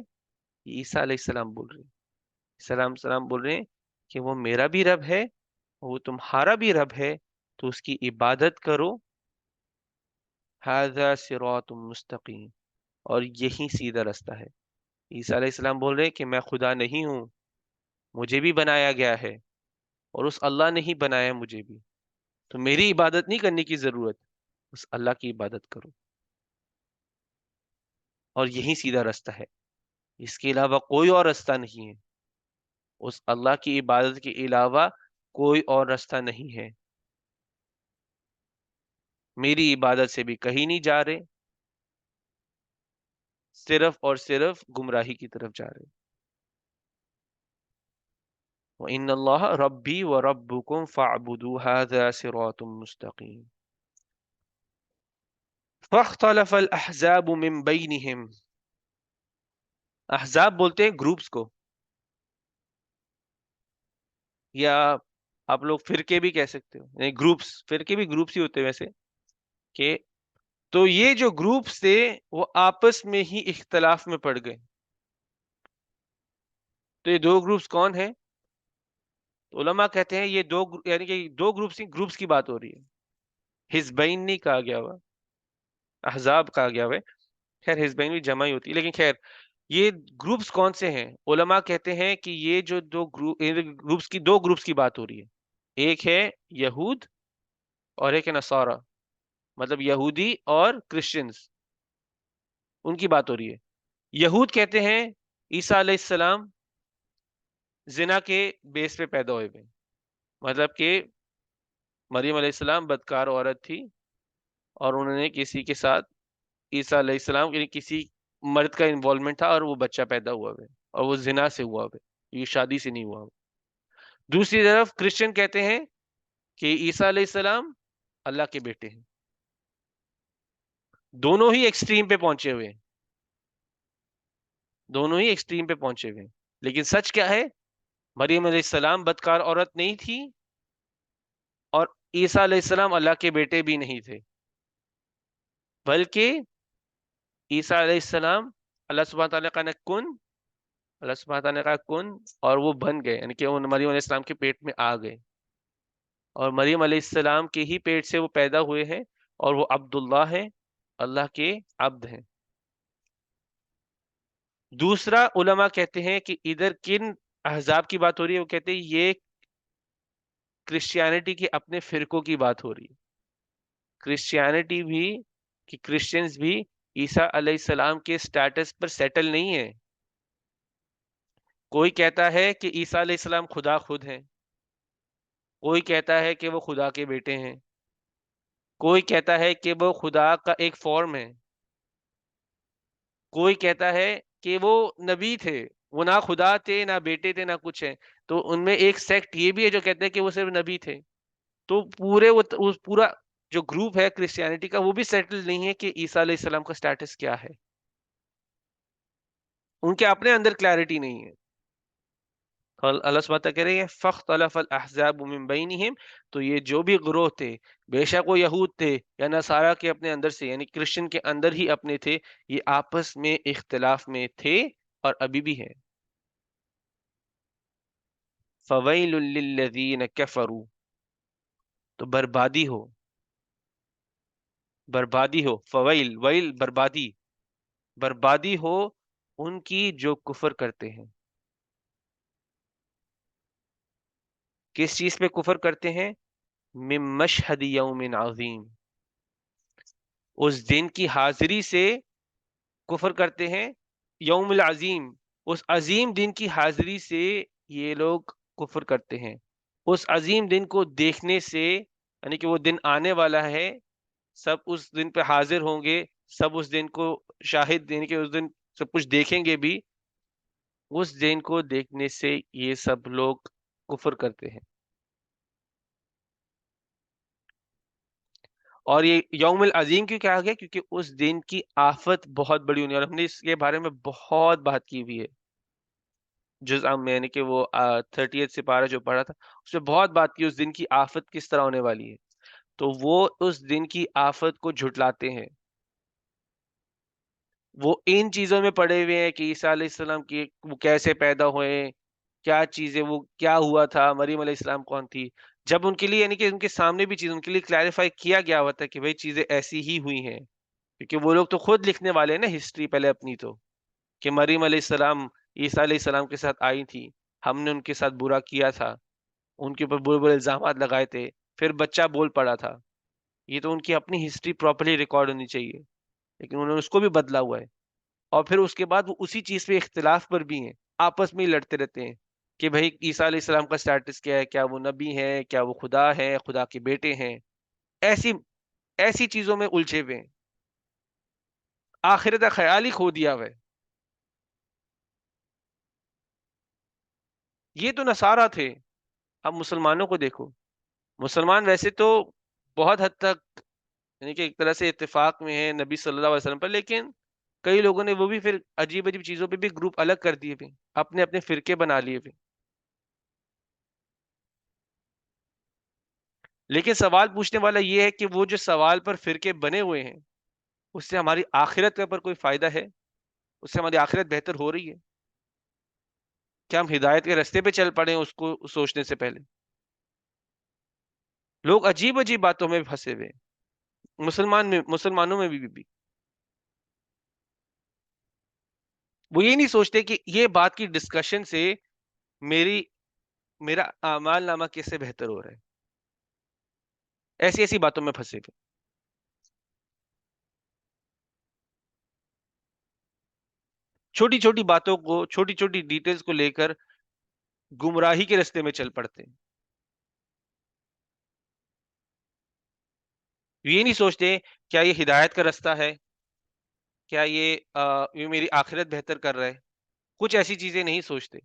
یہ عیسیٰ علیہ السلام بول رہے ہیں. سلام بول رہے ہیں کہ وہ میرا بھی رب ہے اور وہ تمہارا بھی رب ہے تو اس کی عبادت کرو. ھذا صراط مستقیم، اور یہی سیدھا رستہ ہے. عیسیٰ علیہ السلام بول رہے ہیں کہ میں خدا نہیں ہوں، مجھے بھی بنایا گیا ہے اور اس اللہ نے ہی بنایا مجھے بھی، تو میری عبادت نہیں کرنے کی ضرورت، اس اللہ کی عبادت کرو. اور یہی سیدھا رستہ ہے، اس کے علاوہ کوئی اور رستہ نہیں ہے. اس اللہ کی عبادت کے علاوہ کوئی اور رستہ نہیں ہے. میری عبادت سے بھی کہیں نہیں جا رہے، صرف اور صرف گمراہی کی طرف جا رہے. وَإِنَّ اللَّهَ رَبِّي وَرَبُّكُمْ فَاعْبُدُوهُ هَذَا صِرَاطٌ مُسْتَقِيمٌ. فَاخْتَلَفَ الْأَحْزَابُ مِنْ بَيْنِهِمْ، احزاب بولتے ہیں گروپس کو، یا آپ لوگ فرقے بھی کہہ سکتے ہو، یعنی گروپس، فرقے بھی گروپس ہی ہوتے ہیں ویسے. کہ تو یہ جو گروپس تھے وہ آپس میں ہی اختلاف میں پڑ گئے. تو یہ دو گروپس کون ہیں؟ علماء کہتے ہیں یہ یعنی کہ دو گروپس کی بات ہو رہی ہے. حزبین نہیں کہا گیا ہوا، احزاب کہا گیا ہوا ہے. خیر حزبین بھی جمع ہی ہوتی ہے، لیکن خیر یہ گروپس کون سے ہیں؟ علماء کہتے ہیں کہ یہ جو دو گروپس کی بات ہو رہی ہے. ایک ہے یہود اور ایک ہے نصارہ، مطلب یہودی اور کرسچنز، ان کی بات ہو رہی ہے. یہود کہتے ہیں عیسیٰ علیہ السلام زنا کے بیس پہ پیدا ہوئے ہوئے، مطلب کہ مریم علیہ السلام بدکار عورت تھی اور انہوں نے کسی کے ساتھ عیسیٰ علیہ السلام یعنی کسی مرد کا انوالومنٹ تھا اور وہ بچہ پیدا ہوا ہے اور وہ زنا سے ہوا ہے، یہ شادی سے نہیں ہوا۔ دوسری طرف کرسچن کہتے ہیں کہ عیسیٰ علیہ السلام اللہ کے بیٹے ہیں۔ دونوں ہی ایکسٹریم پہ پہنچے ہوئے ہیں، دونوں ہی ایکسٹریم پہ پہنچے ہوئے ہیں، لیکن سچ کیا ہے؟ مریم علیہ السلام بدکار عورت نہیں تھی اور عیسیٰ علیہ السلام اللہ کے بیٹے بھی نہیں تھے، بلکہ عیسیٰ علیہ السلام اللہ سبحانہ تعالیٰ کا کن، اللہ سبحانہ تعالیٰ کا کن، اور وہ بن گئے، یعنی کہ وہ مریم علیہ السلام کے پیٹ میں آ گئے اور مریم علیہ السلام کے ہی پیٹ سے وہ پیدا ہوئے ہیں اور وہ عبداللہ ہیں، اللہ کے عبد ہیں۔ دوسرا علماء کہتے ہیں کہ ادھر کن احزاب کی بات ہو رہی ہے، وہ کہتے ہیں یہ کرسچینٹی کے اپنے فرقوں کی بات ہو رہی ہے۔ کرسچینٹی بھی کہ کرسچنز بھی عیسیٰ علیہ السلام کے سٹیٹس پر سیٹل نہیں ہے۔ کوئی کہتا ہے کہ عیسیٰ علیہ السلام خدا خود ہیں، کوئی کہتا ہے کہ وہ خدا کے بیٹے ہیں، کوئی کہتا ہے کہ وہ خدا کا ایک فارم ہے، کوئی کہتا ہے کہ وہ نبی تھے، وہ نہ خدا تھے نہ بیٹے تھے نہ کچھ ہے۔ تو ان میں ایک سیکٹ یہ بھی ہے جو کہتے ہیں کہ وہ صرف نبی تھے۔ تو پورا جو گروپ ہے کرسچینٹی کا وہ بھی سیٹل نہیں ہے کہ عیسیٰ علیہ السلام کا سٹیٹس کیا ہے، ان کے اپنے اندر کلیئرٹی نہیں ہے۔ اللہ سبحانہ تعالیٰ کہہ رہے ہیں فَاخْتَلَفَ الْأَحْزَابُ مِنْ بَيْنِهِمْ، تو یہ جو بھی گروہ تھے، بے شک وہ یہود تھے یا نصارہ کے اپنے اندر سے، یعنی کرسچن کے اندر ہی اپنے تھے، یہ آپس میں اختلاف میں تھے اور ابھی بھی ہیں۔ فَوَيْلٌ لِّلَّذِينَ كَفَرُوا، تو بربادی ہو، بربادی ہو، فویل ویل بربادی، بربادی ہو ان کی جو کفر کرتے ہیں۔ کس چیز پہ کفر کرتے ہیں؟ من مشہد یوم عظیم، اس دن کی حاضری سے کفر کرتے ہیں، یوم العظیم، اس عظیم دن کی حاضری سے یہ لوگ کفر کرتے ہیں، اس عظیم دن کو دیکھنے سے، یعنی کہ وہ دن آنے والا ہے، سب اس دن پہ حاضر ہوں گے، سب اس دن کو شاہد، یعنی کہ اس دن سب کچھ دیکھیں گے بھی، اس دن کو دیکھنے سے یہ سب لوگ کفر کرتے ہیں۔ اور یہ یوم العظیم کیوں کہا گیا؟ کیونکہ اس دن کی آفت بہت بڑی ہونی ہے، اور ہم نے اس کے بارے میں بہت بات کی ہوئی ہے جزء میں، یعنی کہ وہ 30 سپارہ جو پڑھا تھا اس میں بہت بات کی، اس دن کی آفت کس طرح ہونے والی ہے۔ تو وہ اس دن کی آفت کو جھٹلاتے ہیں، وہ ان چیزوں میں پڑے ہوئے ہیں کہ عیسیٰ علیہ السلام کی وہ کیسے پیدا ہوئے، کیا چیزیں، وہ کیا ہوا تھا، مریم علیہ السلام کون تھی۔ جب ان کے لیے، یعنی کہ ان کے سامنے بھی چیز ان کے لیے کلیریفائی کیا گیا ہوا تھا کہ بھئی چیزیں ایسی ہی ہوئی ہیں، کیونکہ وہ لوگ تو خود لکھنے والے ہیں نا ہسٹری پہلے اپنی، تو کہ مریم علیہ السلام عیسیٰ علیہ السلام کے ساتھ آئی تھی، ہم نے ان کے ساتھ برا کیا تھا، ان کے اوپر برے برے الزامات لگائے تھے، پھر بچہ بول پڑا تھا۔ یہ تو ان کی اپنی ہسٹری پراپرلی ریکارڈ ہونی چاہیے، لیکن انہوں نے اس کو بھی بدلا ہوا ہے، اور پھر اس کے بعد وہ اسی چیز پہ اختلاف پر بھی ہیں، آپس میں ہی لڑتے رہتے ہیں کہ بھائی عیسیٰ علیہ السلام کا سٹیٹس کیا ہے، کیا وہ نبی ہیں، کیا وہ خدا ہے، خدا کے بیٹے ہیں، ایسی ایسی چیزوں میں الجھے ہوئے ہیں، آخرت کا خیال ہی کھو دیا ہوا ہے۔ یہ تو نصارہ تھے، اب مسلمانوں کو دیکھو، مسلمان ویسے تو بہت حد تک، یعنی کہ ایک طرح سے اتفاق میں ہے نبی صلی اللہ علیہ وسلم پر، لیکن کئی لوگوں نے وہ بھی پھر عجیب عجیب چیزوں پہ بھی گروپ الگ کر دیے ہوئے، اپنے اپنے فرقے بنا لیے ہوئے۔ لیکن سوال پوچھنے والا یہ ہے کہ وہ جو سوال پر فرقے بنے ہوئے ہیں، اس سے ہماری آخرت کے پر کوئی فائدہ ہے؟ اس سے ہماری آخرت بہتر ہو رہی ہے؟ کیا ہم ہدایت کے راستے پہ چل پڑے ہیں اس کو سوچنے سے پہلے؟ لوگ عجیب عجیب باتوں میں پھنسے ہوئے ہیں، مسلمانوں میں بھی وہ یہ نہیں سوچتے کہ یہ بات کی ڈسکشن سے میری میرا اعمال نامہ کیسے بہتر ہو رہا ہے، ایسی ایسی باتوں میں پھنسے ہوئے۔ چھوٹی چھوٹی باتوں کو، چھوٹی چھوٹی ڈیٹیلز کو لے کر گمراہی کے راستے میں چل پڑتے ہیں۔ یہ نہیں سوچتے کیا یہ ہدایت کا رستہ ہے، کیا یہ میری آخرت بہتر کر رہا ہے، کچھ ایسی چیزیں نہیں سوچتے،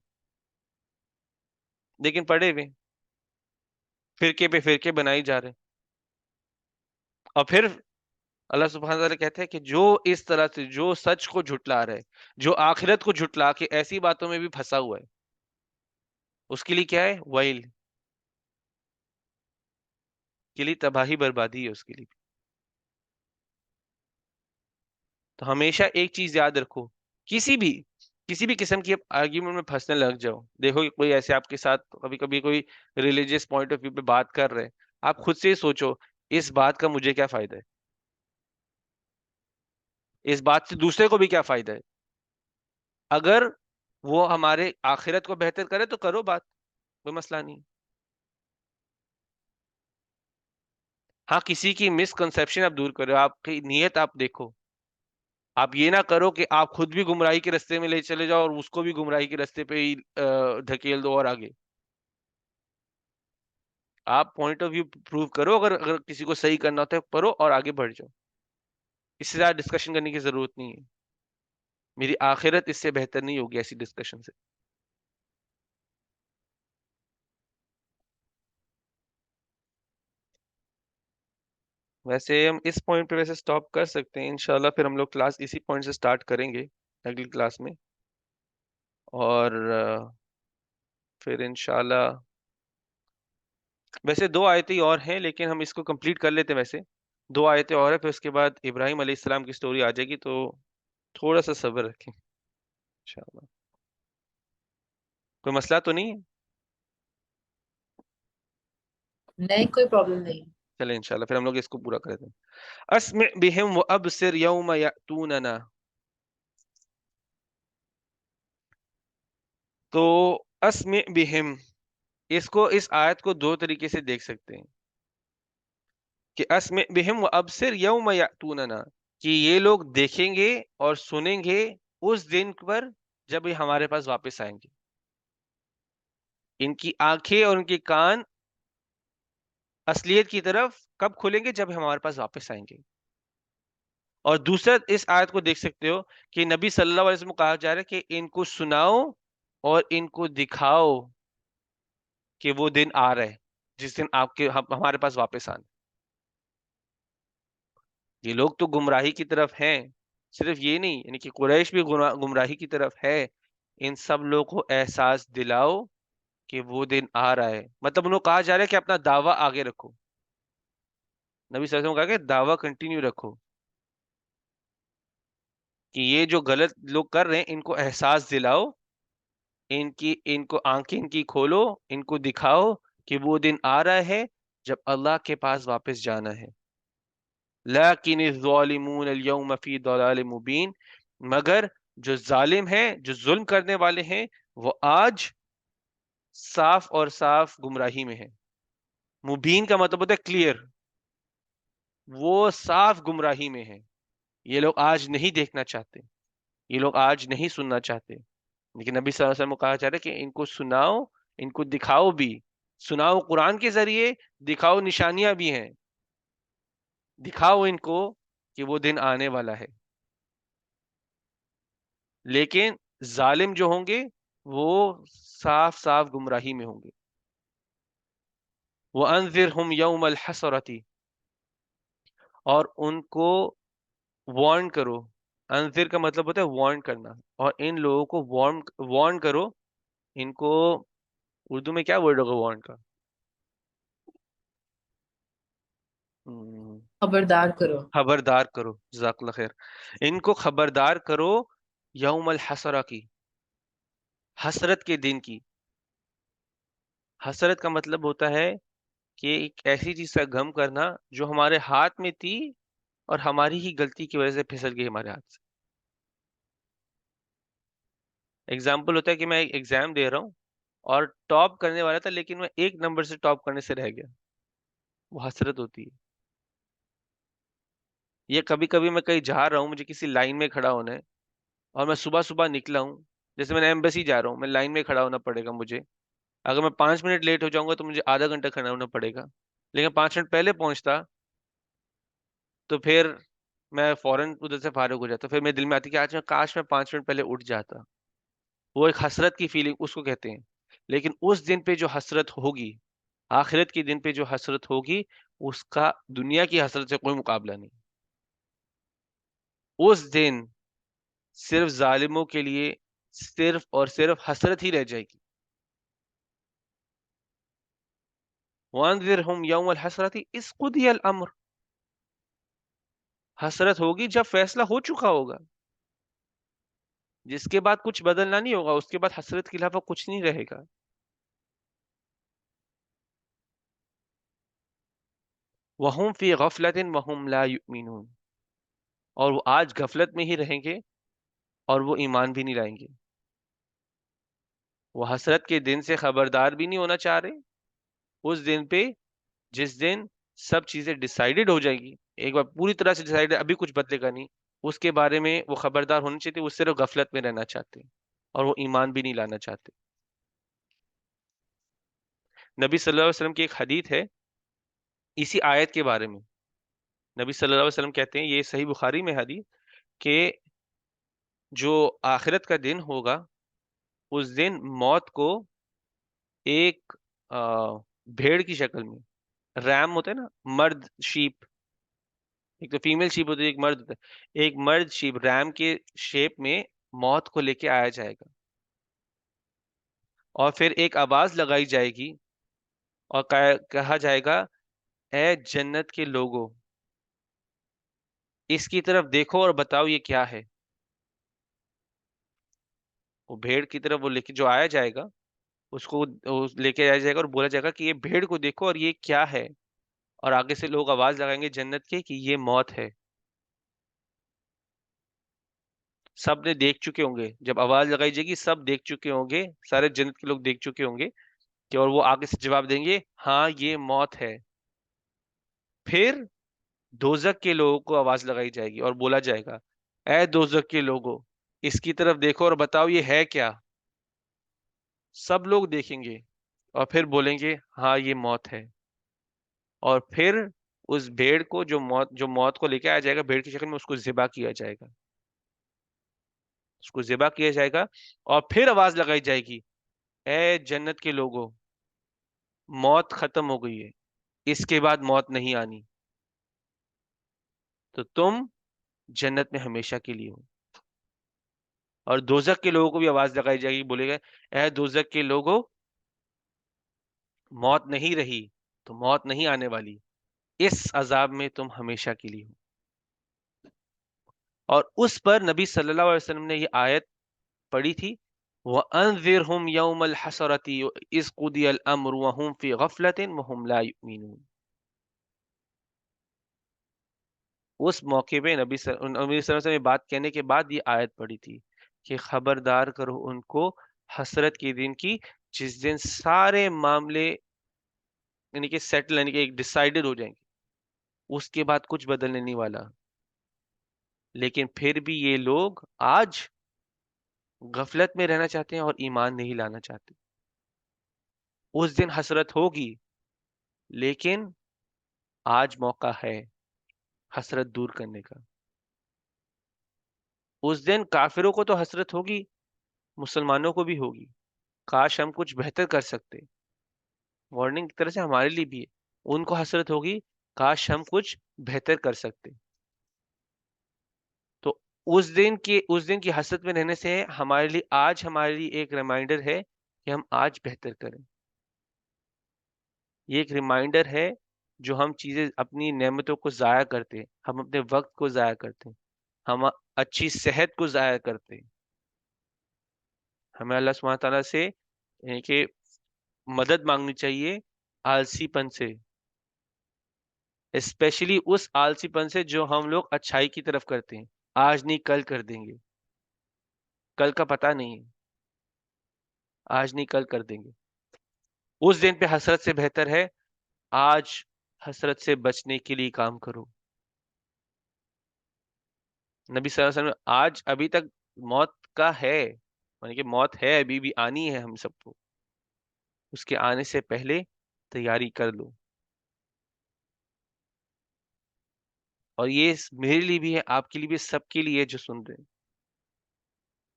لیکن پڑے ہوئے فرقے پہ فرقے بنائی جا رہے ہیں۔ اور پھر اللہ سبحانہ وتعالی کہتے ہیں کہ جو اس طرح سے جو سچ کو جھٹلا رہا ہے، جو آخرت کو جھٹلا کے ایسی باتوں میں بھی پھنسا ہوا ہے، اس کے لیے کیا ہے؟ ویل، کے لیے تباہی بربادی ہے اس کے لیے۔ تو ہمیشہ ایک چیز یاد رکھو، کسی بھی کسی بھی قسم کی آرگیومنٹ میں پھنسنے لگ جاؤ، دیکھو کہ کوئی ایسے آپ کے ساتھ کبھی کبھی کوئی ریلیجیس پوائنٹ آف ویو پہ بات کر رہے ہیں، آپ خود سے ہی سوچو اس بات کا مجھے کیا فائدہ ہے، اس بات سے دوسرے کو بھی کیا فائدہ ہے۔ اگر وہ ہمارے آخرت کو بہتر کرے تو کرو بات، کوئی مسئلہ نہیں۔ ہاں کسی کی مسکنسیپشن آپ دور کرو، آپ کی نیت آپ دیکھو، آپ یہ نہ کرو کہ آپ خود بھی گمراہی کے رستے میں لے چلے جاؤ اور اس کو بھی گمراہی کے رستے پہ ہی دھکیل دو اور آگے۔ آپ پوائنٹ آف ویو پروو کرو، اگر کسی کو صحیح کرنا ہوتا ہے کرو اور آگے بڑھ جاؤ، اس سے زیادہ ڈسکشن کرنے کی ضرورت نہیں ہے۔ میری آخرت اس سے بہتر نہیں ہوگی ایسی ڈسکشن سے۔ ویسے ہم اس پوائنٹ پہ ویسے سٹاپ کر سکتے ہیں انشاءاللہ، پھر ہم لوگ کلاس اسی پوائنٹ سے سٹارٹ کریں گے اگلی کلاس میں، اور پھر انشاءاللہ ویسے 2 آیتیں اور ہیں لیکن ہم اس کو کمپلیٹ کر لیتے ہیں۔ ویسے 2 آیتیں اور ہیں، پھر اس کے بعد ابراہیم علیہ السلام کی سٹوری آ جائے گی، تو تھوڑا سا صبر رکھیں انشاءاللہ۔ کوئی مسئلہ تو نہیں ہے؟ نہیں، کوئی پرابلم نہیں۔ چلیں انشاءاللہ پھر ہم لوگ اس کو پورا کر دیتے ہیں۔ اسمع بہم وابصر یوم یاتوننا، تو اسمع بہم، اس آیت کو 2 طریقے سے دیکھ سکتے ہیں کہ اسمع بہم وابصر یوم یاتوننا، کہ یہ لوگ دیکھیں گے اور سنیں گے اس دن پر جب یہ ہمارے پاس واپس آئیں گے۔ ان کی آنکھیں اور ان کے کان اصلیت کی طرف کب کھلیں گے؟ جب ہمارے پاس واپس آئیں گے۔ اور دوسرا اس آیت کو دیکھ سکتے ہو کہ نبی صلی اللہ علیہ وسلم کو کہا جا رہا ہے کہ ان کو سناؤ اور ان کو دکھاؤ کہ وہ دن آ رہا ہے جس دن آپ کے ہمارے پاس واپس آنا۔ یہ لوگ تو گمراہی کی طرف ہیں، صرف یہ نہیں، یعنی کہ قریش بھی گمراہی کی طرف ہے۔ ان سب لوگوں کو احساس دلاؤ کہ وہ دن آ رہا ہے، مطلب انہوں کہا جا رہا ہے کہ اپنا دعویٰ آگے رکھو۔ نبی صلی اللہ علیہ وسلم نے کہا کہ دعویٰ کنٹینیو رکھو، کہ یہ جو غلط لوگ کر رہے ہیں ان کو احساس دلاؤ، ان کو آنکھیں ان کی کھولو، ان کو دکھاؤ کہ وہ دن آ رہا ہے جب اللہ کے پاس واپس جانا ہے۔ لیکن الظالمون اليوم فی ضلال مبین، مگر جو ظالم ہیں، جو ظلم کرنے والے ہیں، وہ آج صاف اور صاف گمراہی میں ہیں۔ مبین کا مطلب ہوتا ہے کلیئر، وہ صاف گمراہی میں ہیں۔ یہ لوگ آج نہیں دیکھنا چاہتے، یہ لوگ آج نہیں سننا چاہتے، لیکن نبی صلی اللہ علیہ وسلم کو کہا جا رہا ہے کہ ان کو سناؤ، ان کو دکھاؤ بھی، سناؤ قرآن کے ذریعے، دکھاؤ نشانیاں بھی ہیں، دکھاؤ ان کو کہ وہ دن آنے والا ہے۔ لیکن ظالم جو ہوں گے وہ صاف صاف گمراہی میں ہوں گے۔ وَأَنذِرْهُمْ يَوْمَ الْحَسْرَةِ، اور ان کو وارن کرو۔ انذر کا مطلب ہوتا ہے وارن کرنا، اور ان لوگوں کو وارن کرو، ان کو اردو میں کیا ورڈ ہوگا وارن کا؟ خبردار کرو۔ خبردار کرو، جزاک اللہ خیر۔ ان کو خبردار کرو یوم الحسرہ کی، حسرت کے دن کی۔ حسرت کا مطلب ہوتا ہے کہ ایک ایسی چیز کا غم کرنا جو ہمارے ہاتھ میں تھی اور ہماری ہی غلطی کی وجہ سے پھسل گئی ہمارے ہاتھ سے۔ ایگزامپل ہوتا ہے کہ میں ایک ایگزام دے رہا ہوں اور ٹاپ کرنے والا تھا لیکن میں 1 نمبر سے ٹاپ کرنے سے رہ گیا، وہ حسرت ہوتی ہے۔ یہ کبھی کبھی میں کہیں جا رہا ہوں، مجھے کسی لائن میں کھڑا ہونا ہے اور میں صبح صبح نکلا ہوں، جیسے میں ایمبیسی جا رہا ہوں، میں لائن میں کھڑا ہونا پڑے گا مجھے، اگر میں 5 منٹ لیٹ ہو جاؤں گا تو مجھے آدھا گھنٹہ کھڑا ہونا پڑے گا، لیکن 5 منٹ پہلے پہنچتا تو پھر میں فوراً ادھر سے فارغ ہو جاتا. پھر میرے دل میں آتی کہ آج میں کاش میں 5 منٹ پہلے اٹھ جاتا. وہ ایک حسرت کی فیلنگ اس کو کہتے ہیں. لیکن اس دن پہ جو حسرت ہوگی، آخرت کے دن پہ جو حسرت ہوگی، اس کا دنیا کی حسرت سے کوئی مقابلہ نہیں. اس دن صرف ظالموں کے لیے صرف اور صرف حسرت ہی رہ جائے گی. وَأَنذِرْهُمْ يَوْمَ الْحَسْرَةِ إِذْ قُضِيَ الْأَمْرُ. حسرت ہوگی جب فیصلہ ہو چکا ہوگا، جس کے بعد کچھ بدلنا نہیں ہوگا، اس کے بعد حسرت کے علاوہ کچھ نہیں رہے گا. وَهُمْ فِي غَفْلَةٍ وَهُمْ لَا يُؤْمِنُونَ. اور وہ آج غفلت میں ہی رہیں گے اور وہ ایمان بھی نہیں لائیں گے. وہ حسرت کے دن سے خبردار بھی نہیں ہونا چاہ رہے. اس دن پہ جس دن سب چیزیں ڈیسائیڈڈ ہو جائیں گی، ایک بار پوری طرح سے ڈیسائیڈ، ابھی کچھ بدلے گا نہیں، اس کے بارے میں وہ خبردار ہونے چاہتے. وہ صرف غفلت میں رہنا چاہتے ہیں اور وہ ایمان بھی نہیں لانا چاہتے. نبی صلی اللہ علیہ وسلم کی ایک حدیث ہے اسی آیت کے بارے میں. نبی صلی اللہ علیہ وسلم کہتے ہیں، یہ صحیح بخاری میں حدیث، کہ جو آخرت کا دن ہوگا اس دن موت کو ایک بھیڑ کی شکل میں، ریم ہوتا ہے نا، مرد شیپ، ایک تو فیمیل شیپ ہوتی ہے، ایک مرد ہوتا ہے، ایک مرد شیپ ریم کے شیپ میں موت کو لے کے آیا جائے گا. اور پھر ایک آواز لگائی جائے گی اور کہا جائے گا، اے جنت کے لوگوں، اس کی طرف دیکھو اور بتاؤ یہ کیا ہے. وہ بھیڑ کی طرف وہ لے کے جو آیا جائے گا، اس کو لے کے آیا جائے گا اور بولا جائے گا کہ یہ بھیڑ کو دیکھو اور یہ کیا ہے. اور آگے سے لوگ آواز لگائیں گے جنت کے کہ یہ موت ہے. سب نے دیکھ چکے ہوں گے، جب آواز لگائی جائے گی سب دیکھ چکے ہوں گے، سارے جنت کے لوگ دیکھ چکے ہوں گے کہ، اور وہ آگے سے جواب دیں گے ہاں یہ موت ہے. پھر دوزخ کے لوگوں کو آواز لگائی جائے گی اور بولا جائے گا، اے دوزخ کے لوگوں، اس کی طرف دیکھو اور بتاؤ یہ ہے کیا. سب لوگ دیکھیں گے اور پھر بولیں گے ہاں یہ موت ہے. اور پھر اس بھیڑ کو جو موت کو لے کے آیا جائے گا بھیڑ کی شکل میں، اس کو ذبح کیا جائے گا. اس کو ذبح کیا جائے گا اور پھر آواز لگائی جائے گی، اے جنت کے لوگوں، موت ختم ہو گئی ہے، اس کے بعد موت نہیں آنی، تو تم جنت میں ہمیشہ کے لیے ہو. اور دوزخ کے لوگوں کو بھی آواز لگائی جائے گی، بولے گا، اے دوزخ کے لوگوں، موت نہیں رہی تو موت نہیں آنے والی، اس عذاب میں تم ہمیشہ کے لیے ہو. اور اس پر نبی صلی اللہ علیہ وسلم نے یہ آیت پڑھی تھی، وَأَنذِرْهُمْ يَوْمَ الْحَسَرَةِ إِذْ قُضِيَ الْأَمْرُ وَهُمْ فِي غَفْلَةٍ وَهُمْ لَا يُؤْمِنُونَ. اس موقع پہ نبی صلی اللہ علیہ وسلم نے بات کہنے کے بعد یہ آیت پڑھی تھی کہ خبردار کرو ان کو حسرت کے دن کی، جس دن سارے معاملے یعنی کہ سیٹل، یعنی کہ ایک ڈیسائیڈڈ ہو جائیں گے، اس کے بعد کچھ بدلنے نہیں والا. لیکن پھر بھی یہ لوگ آج غفلت میں رہنا چاہتے ہیں اور ایمان نہیں لانا چاہتے. اس دن حسرت ہوگی، لیکن آج موقع ہے حسرت دور کرنے کا. اس دن کافروں کو تو حسرت ہوگی، مسلمانوں کو بھی ہوگی، کاش ہم کچھ بہتر کر سکتے. وارننگ کی طرح سے ہمارے لیے بھی ہے. ان کو حسرت ہوگی، کاش ہم کچھ بہتر کر سکتے. تو اس دن کی حسرت میں رہنے سے ہمارے لیے آج ہمارے لیے ایک ریمائنڈر ہے کہ ہم آج بہتر کریں. یہ ایک ریمائنڈر ہے، جو ہم چیزیں اپنی نعمتوں کو ضائع کرتے، ہم اپنے وقت کو ضائع کرتے، ہم اچھی صحت کو ضائع کرتے. ہمیں اللہ سبحانہ تعالیٰ سے یعنی کہ مدد مانگنی چاہیے آلسی پن سے، اسپیشلی اس آلسی پن سے جو ہم لوگ اچھائی کی طرف کرتے ہیں. آج نہیں کل کر دیں گے، کل کا پتہ نہیں ہے، آج نہیں کل کر دیں گے. اس دن پہ حسرت سے بہتر ہے آج حسرت سے بچنے کے لیے کام کرو. نبی صلی اللہ علیہ وسلم آج ابھی تک موت کا ہے، یعنی کہ موت ہے، ابھی بھی آنی ہے ہم سب کو، اس کے آنے سے پہلے تیاری کر لو. اور یہ میرے لیے بھی ہے، آپ کے لیے بھی، سب کے لیے جو سن رہے ہیں.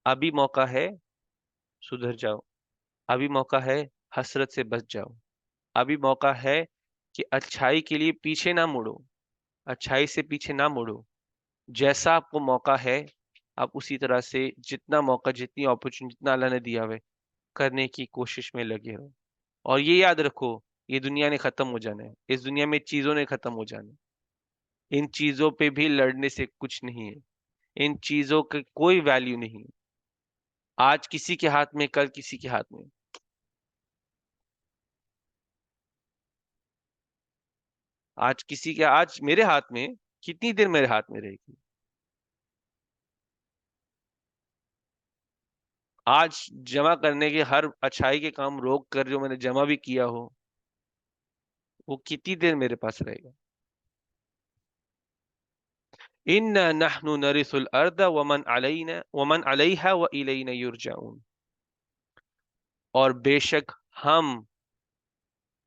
ابھی موقع ہے، سدھر جاؤ. ابھی موقع ہے، حسرت سے بچ جاؤ. ابھی موقع ہے کہ اچھائی کے لیے پیچھے نہ مڑو، اچھائی سے پیچھے نہ مڑو. جیسا آپ کو موقع ہے، آپ اسی طرح سے جتنا موقع، جتنی اپرچونٹی، جتنا اللہ نے دیا ہوئے، کرنے کی کوشش میں لگے رہو. اور یہ یاد رکھو، یہ دنیا نے ختم ہو جانا ہے، اس دنیا میں چیزوں نے ختم ہو جانا ہے. ان چیزوں پہ بھی لڑنے سے کچھ نہیں ہے، ان چیزوں کی کوئی ویلیو نہیں ہے. آج کسی کے ہاتھ میں، کل کسی کے ہاتھ میں. آج میرے ہاتھ میں، کتنی دیر میرے ہاتھ میں رہے گی؟ آج جمع کرنے کے ہر اچھائی کے کام روک کر جو میں نے جمع بھی کیا ہو، وہ کتنی دیر میرے پاس رہے گا؟ اِنَّا نَحْنُ نَرِثُ الْأَرْضَ وَمَنْ عَلَيْهَا وَإِلَيْنَا يُرْجَعُونَ. اور بے شک ہم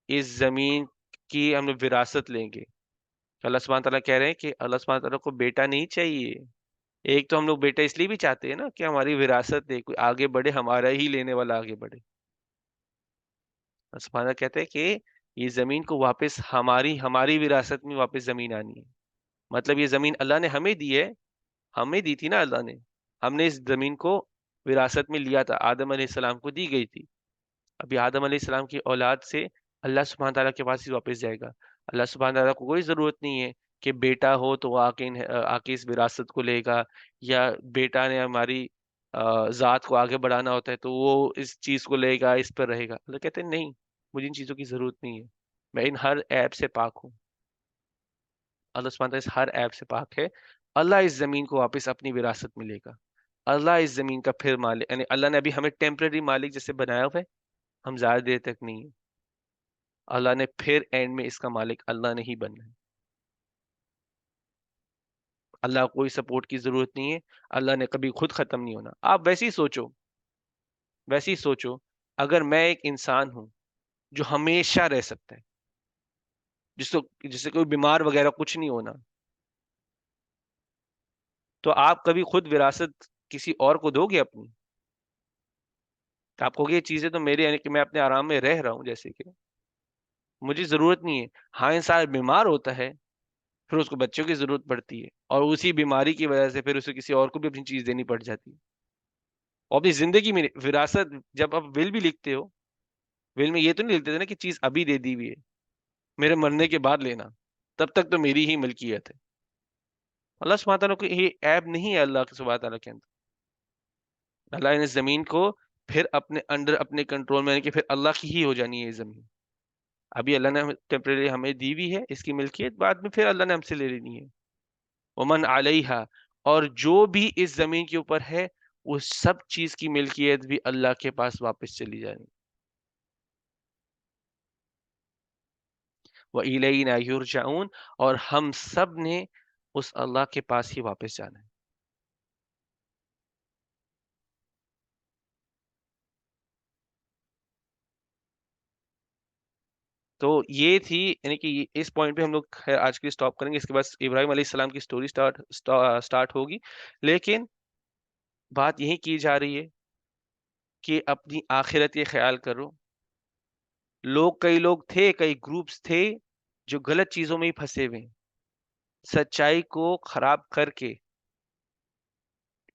اس زمین کی ہم لوگ وراثت لیں گے. اللہ سبحانہ تعالیٰ کہہ رہے ہیں کہ اللہ سبحانہ تعالیٰ کو بیٹا نہیں چاہیے. ایک تو ہم لوگ بیٹا اس لیے بھی چاہتے ہیں نا کہ ہماری وراثت دے، کوئی آگے بڑھے، ہمارا ہی لینے والا آگے بڑھے. اللہ سبحانہ کہتے ہیں کہ یہ زمین کو واپس ہماری وراثت میں واپس زمین آنی ہے. مطلب یہ زمین اللہ نے ہمیں دی ہے، ہمیں دی تھی نا اللہ نے. ہم نے اس زمین کو وراثت میں لیا تھا، آدم علیہ السلام کو دی گئی تھی. ابھی آدم علیہ السلام کی اولاد سے اللہ سبحانہ تعالیٰ کے پاس ہی واپس جائے گا. اللہ سبحانہ تعالیٰ کو کوئی ضرورت نہیں ہے کہ بیٹا ہو تو وہ آ کے اس وراثت کو لے گا، یا بیٹا نے ہماری ذات کو آگے بڑھانا ہوتا ہے تو وہ اس چیز کو لے گا، اس پر رہے گا. اللہ کہتے ہیں نہیں، مجھے ان چیزوں کی ضرورت نہیں ہے، میں ان ہر عیب سے پاک ہوں. اللہ سبحانہ تعالیٰ اس ہر عیب سے پاک ہے. اللہ اس زمین کو واپس اپنی وراثت میں لے گا. اللہ اس زمین کا پھر مالک، یعنی اللہ نے ابھی ہمیں ٹیمپرری مالک جیسے بنایا ہوا ہے، ہم زیادہ دیر تک نہیں ہیں. اللہ نے پھر اینڈ میں اس کا مالک اللہ نے ہی بننا ہے. اللہ کو کوئی سپورٹ کی ضرورت نہیں ہے. اللہ نے کبھی خود ختم نہیں ہونا. آپ ویسے ہی سوچو، اگر میں ایک انسان ہوں جو ہمیشہ رہ سکتا ہے، جس سے کوئی بیمار وغیرہ کچھ نہیں ہونا، تو آپ کبھی خود وراثت کسی اور کو دو گے اپنی؟ آپ کو یہ چیزیں تو میری، یعنی کہ میں اپنے آرام میں رہ رہا ہوں جیسے کہ مجھے ضرورت نہیں ہے. ہاں انسان بیمار ہوتا ہے، پھر اس کو بچوں کی ضرورت پڑتی ہے، اور اسی بیماری کی وجہ سے پھر اسے کسی اور کو بھی اپنی چیز دینی پڑ جاتی ہے. اور اپنی زندگی میں وراثت، جب آپ ول بھی لکھتے ہو، ول میں یہ تو نہیں لکھتے تھے نا کہ چیز ابھی دے دی ہوئی ہے، میرے مرنے کے بعد لینا، تب تک تو میری ہی ملکیت ہے. اللہ سبحانہ تعالیٰ کو یہ عیب نہیں ہے اللہ کے سبحانہ تعالیٰ کے اندر. اللہ نے زمین کو پھر اپنے انڈر، اپنے کنٹرول میں، یعنی کہ پھر اللہ کی ہی ہو جانی ہے یہ زمین. ابھی اللہ نے ٹیمپریری ہمیں دی ہوئی ہے اس کی ملکیت، بعد میں پھر اللہ نے ہم سے لے لینی ہے. ومن علیہا، اور جو بھی اس زمین کے اوپر ہے، وہ سب چیز کی ملکیت بھی اللہ کے پاس واپس چلی جانی. وَإِلَيْنَا يُرْجَعُونَ، اور ہم سب نے اس اللہ کے پاس ہی واپس جانا ہے. تو یہ تھی، یعنی کہ اس پوائنٹ پہ ہم لوگ آج کے لیے سٹاپ کریں گے. اس کے بعد ابراہیم علیہ السلام کی سٹوری سٹارٹ ہوگی. لیکن بات یہی کی جا رہی ہے کہ اپنی آخرت یہ خیال کرو. کئی لوگ تھے، کئی گروپس تھے جو غلط چیزوں میں ہی پھنسے ہوئے ہیں. سچائی کو خراب کر کے،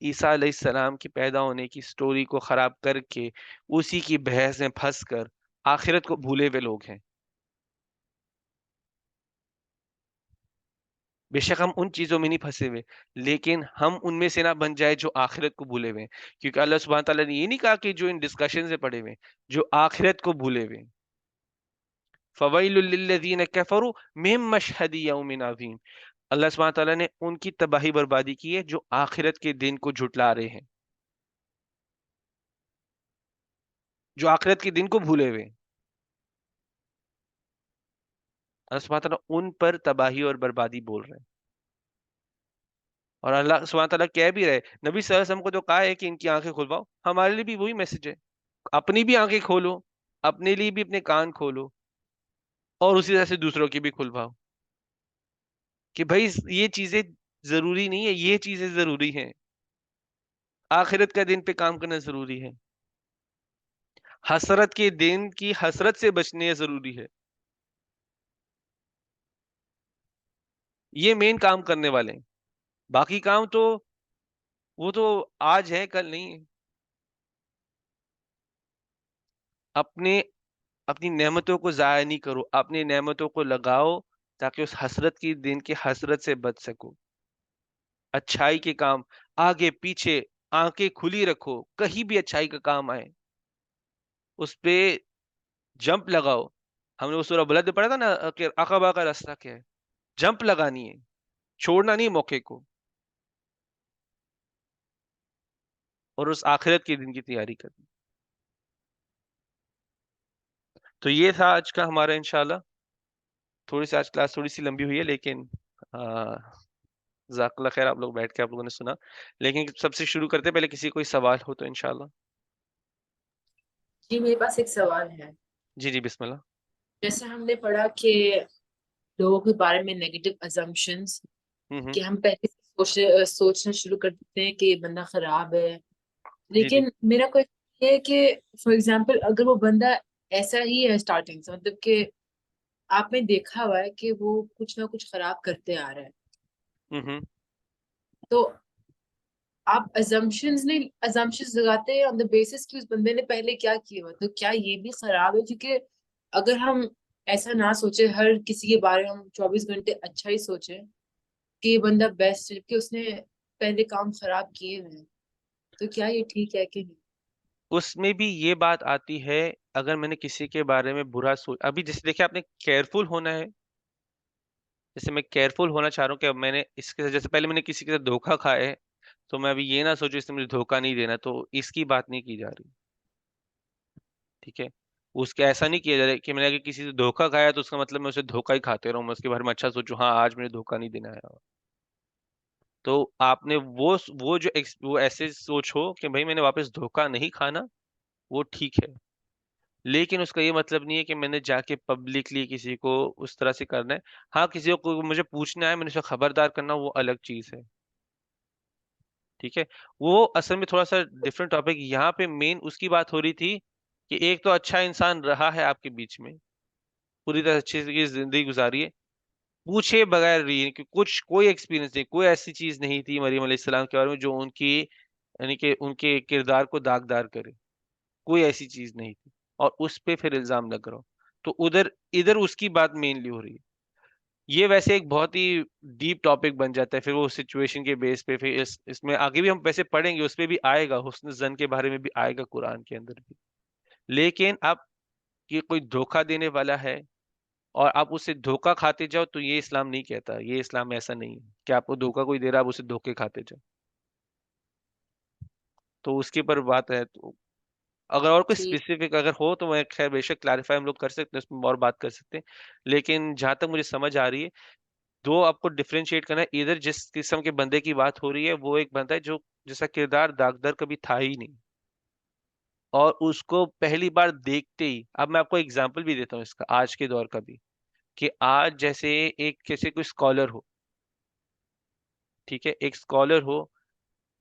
عیسیٰ علیہ السلام کی پیدا ہونے کی سٹوری کو خراب کر کے، اسی کی بحث میں پھنس کر آخرت کو بھولے ہوئے لوگ ہیں. بے شک ہم ان چیزوں میں نہیں پھنسے ہوئے، لیکن ہم ان میں سے نہ بن جائے جو آخرت کو بھولے ہوئے ہیں. کیونکہ اللہ سبحانہ تعالیٰ نے یہ نہیں کہا کہ جو ان ڈسکشن سے پڑے ہوئے ہیں، جو آخرت کو بھولے ہوئے ہیں. فَوَيْلٌ لِّلَّذِينَ كَفَرُوا مِن مَّشْهَدِ يَوْمٍ عَظِيمٍ. اللہ سبحانہ تعالیٰ نے ان کی تباہی بربادی کی ہے جو آخرت کے دن کو جھٹلا رہے ہیں، جو آخرت کے دن کو بھولے ہوئے ہیں. اللہ سبحانہ تعالیٰ ان پر تباہی اور بربادی بول رہے ہیں. اور اللہ سبحانہ تعالیٰ کہہ بھی رہے، نبی صلی اللہ علیہ وسلم کو جو کہا ہے کہ ان کی آنکھیں کھلواؤ، ہمارے لیے بھی وہی میسج ہے. اپنی بھی آنکھیں کھولو، اپنے لیے بھی اپنے کان کھولو، اور اسی طرح سے دوسروں کی بھی کھلواؤ. کہ بھائی یہ چیزیں ضروری نہیں ہے، یہ چیزیں ضروری ہیں، آخرت کا دن پہ کام کرنا ضروری ہے، حسرت کے دن کی حسرت سے بچنے ضروری ہے. یہ مین کام کرنے والے ہیں. باقی کام تو وہ تو آج ہے کل نہیں ہے. اپنی نعمتوں کو ضائع نہیں کرو، اپنی نعمتوں کو لگاؤ تاکہ اس حسرت کی دن کی حسرت سے بچ سکو. اچھائی کے کام آگے پیچھے آنکھیں کھلی رکھو، کہیں بھی اچھائی کا کام آئے اس پہ جمپ لگاؤ. ہم نے وہ سورہ بلد میں پڑھا تھا نا کہ عقبہ کا راستہ کیا ہے، جمپ لگانی ہے، چھوڑنا نہیں موقع کو، اور اس آخرت کے دن کی تیاری کرنی. تو یہ تھا آج کا ہمارا انشاءاللہ. تھوڑی سی آج کلاس تھوڑی سی لمبی ہوئی ہے، لیکن جزاک اللہ خیر، آپ لوگ بیٹھ کے آپ لوگوں نے سنا. لیکن سب سے شروع کرتے پہلے کسی کوئی سوال ہو تو انشاءاللہ. جی میرے پاس ایک سوال ہے. جی جی بسم اللہ. جیسے ہم نے پڑھا کہ لوگوں کے بارے میں نیگیٹو ازمپشنز، ہوں کہ ہم پہلے سے سوچنا شروع کر دیتے ہیں کہ یہ بندہ خراب ہے. جی جی لیکن میرا کوئی یہ ہے کہ فار ایگزامپل اگر وہ بندہ ایسا ہی ہے اسٹارٹنگ سے، مطلب کہ آپ نے دیکھا ہوا ہے کہ وہ کچھ نہ کچھ خراب کرتے آ رہا ہے، ہوں تو آپ ازمپشنز لگاتے ہیں آن دا بیسس کہ اس بندے نے پہلے کیا کیا ہوا، تو کیا یہ بھی خراب ہے؟ کیونکہ اگر ہم ایسا نہ سوچے ہر کسی کے بارے میں، ہم 24 گھنٹے اچھا ہی سوچیں کہ یہ بندہ بیسٹ ہے کہ اس نے پہلے کام خراب کیے ہوئے ہیں، تو کیا یہ ٹھیک ہے کہ نہیں؟ اس میں بھی یہ بات آتی ہے. اگر میں نے کسی کے بارے میں برا سوچ، ابھی جیسے دیکھیں آپ نے کیئرفل ہونا ہے. جیسے میں کیئرفل ہونا چاہ رہا ہوں کہ اب میں نے اس کے ساتھ، جیسے پہلے میں نے کسی کے ساتھ دھوکا کھایا ہے، تو میں ابھی یہ نہ سوچوں اس نے مجھے دھوکا نہیں دینا، تو اس کی بات نہیں کی جا رہی. ٹھیک ہے، اس کے ایسا نہیں کیا جا رہا کہ میں نے اگر کسی سے دھوکا کھایا تو اس کا مطلب میں اسے دھوکا ہی کھاتے رہوں، میں اس کے بارے میں اچھا سوچوں، ہاں آج مجھے دھوکا نہیں دینا ہے. تو آپ نے وہ ایسے سوچ ہو کہ بھائی میں نے واپس دھوکا نہیں کھانا، وہ ٹھیک ہے. لیکن اس کا یہ مطلب نہیں ہے کہ میں نے جا کے پبلکلی کسی کو اس طرح سے کرنا ہے. ہاں کسی کو مجھے پوچھنا ہے، میں نے اسے خبردار کرنا، وہ الگ چیز ہے. ٹھیک ہے، وہ اصل میں تھوڑا سا ڈفرنٹ ٹاپک. یہاں پہ مین اس کی بات ہو رہی تھی کہ ایک تو اچھا انسان رہا ہے آپ کے بیچ میں، پوری طرح اچھی سے زندگی گزاری ہے، پوچھے بغیر رہی، کہ کچھ کوئی ایکسپیرینس نہیں، کوئی ایسی چیز نہیں تھی مریم علیہ السلام کے بارے میں جو ان کی یعنی کہ ان کے کردار کو داغدار کرے. کوئی ایسی چیز نہیں تھی، اور اس پہ پھر الزام لگ رہا ہو. تو ادھر اس کی بات مینلی ہو رہی ہے. یہ ویسے ایک بہت ہی ڈیپ ٹاپک بن جاتا ہے پھر وہ سچویشن کے بیس پہ. پھر اس میں آگے بھی ہم ویسے پڑھیں گے، اس پہ بھی آئے گا، حسن زن کے بارے میں بھی آئے گا قرآن کے اندر بھی. لیکن اب یہ کوئی دھوکا دینے والا ہے اور آپ اسے دھوکا کھاتے جاؤ، تو یہ اسلام نہیں کہتا. یہ اسلام ایسا نہیں ہے کہ آپ کو دھوکا کوئی دے رہا، آپ اسے دھوکے کھاتے جاؤ. تو اس کے اوپر بات ہے. تو اگر اور کوئی ٹھیک. اسپیسیفک اگر ہو تو میں خیر بے شک کلیریفائی ہم لوگ کر سکتے ہیں، اس میں اور بات کر سکتے ہیں. لیکن جہاں تک مجھے سمجھ آ رہی ہے، دو آپ کو ڈفرینشیٹ کرنا ہے. ادھر جس قسم کے بندے کی بات ہو رہی ہے، وہ ایک بندہ ہے جو جیسا کردار داغدر کبھی تھا ہی نہیں، اور اس کو پہلی بار دیکھتے ہی. اب میں آپ کو اگزامپل بھی دیتا ہوں اس کا آج کے دور کا بھی، کہ آج جیسے جیسے کوئی اسکالر ہو، ٹھیک ہے، ایک اسکالر ہو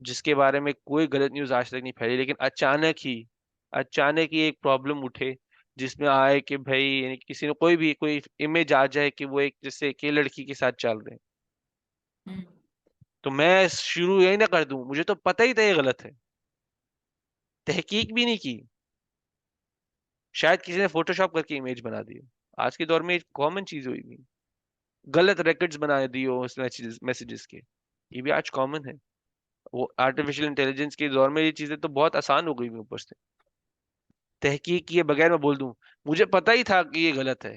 جس کے بارے میں کوئی غلط نیوز آج تک نہیں پھیلی، لیکن اچانک ہی ایک پرابلم اٹھے جس میں آئے کہ بھائی یعنی کسی نے کوئی امیج آ جائے کہ وہ ایک جیسے کہ لڑکی کے ساتھ چل رہے ہیں، ہم، تو میں شروع یہی نہ کر دوں، مجھے تو پتہ ہی تھا یہ غلط ہے، تحقیق بھی نہیں کی، شاید کسی نے فوٹو شاپ کر کے امیج بنا دی. آج کے دور میں ایک کامن چیز ہوئی ہوئی، غلط ریکارڈز بنا دی ہو اس میسیجز کے، یہ بھی آج کامن ہے. وہ آرٹیفیشل انٹیلیجنس کے دور میں یہ چیزیں تو بہت آسان ہو گئی ہوئی، اوپر سے تحقیق کیے بغیر میں بول دوں مجھے پتہ ہی تھا کہ یہ غلط ہے.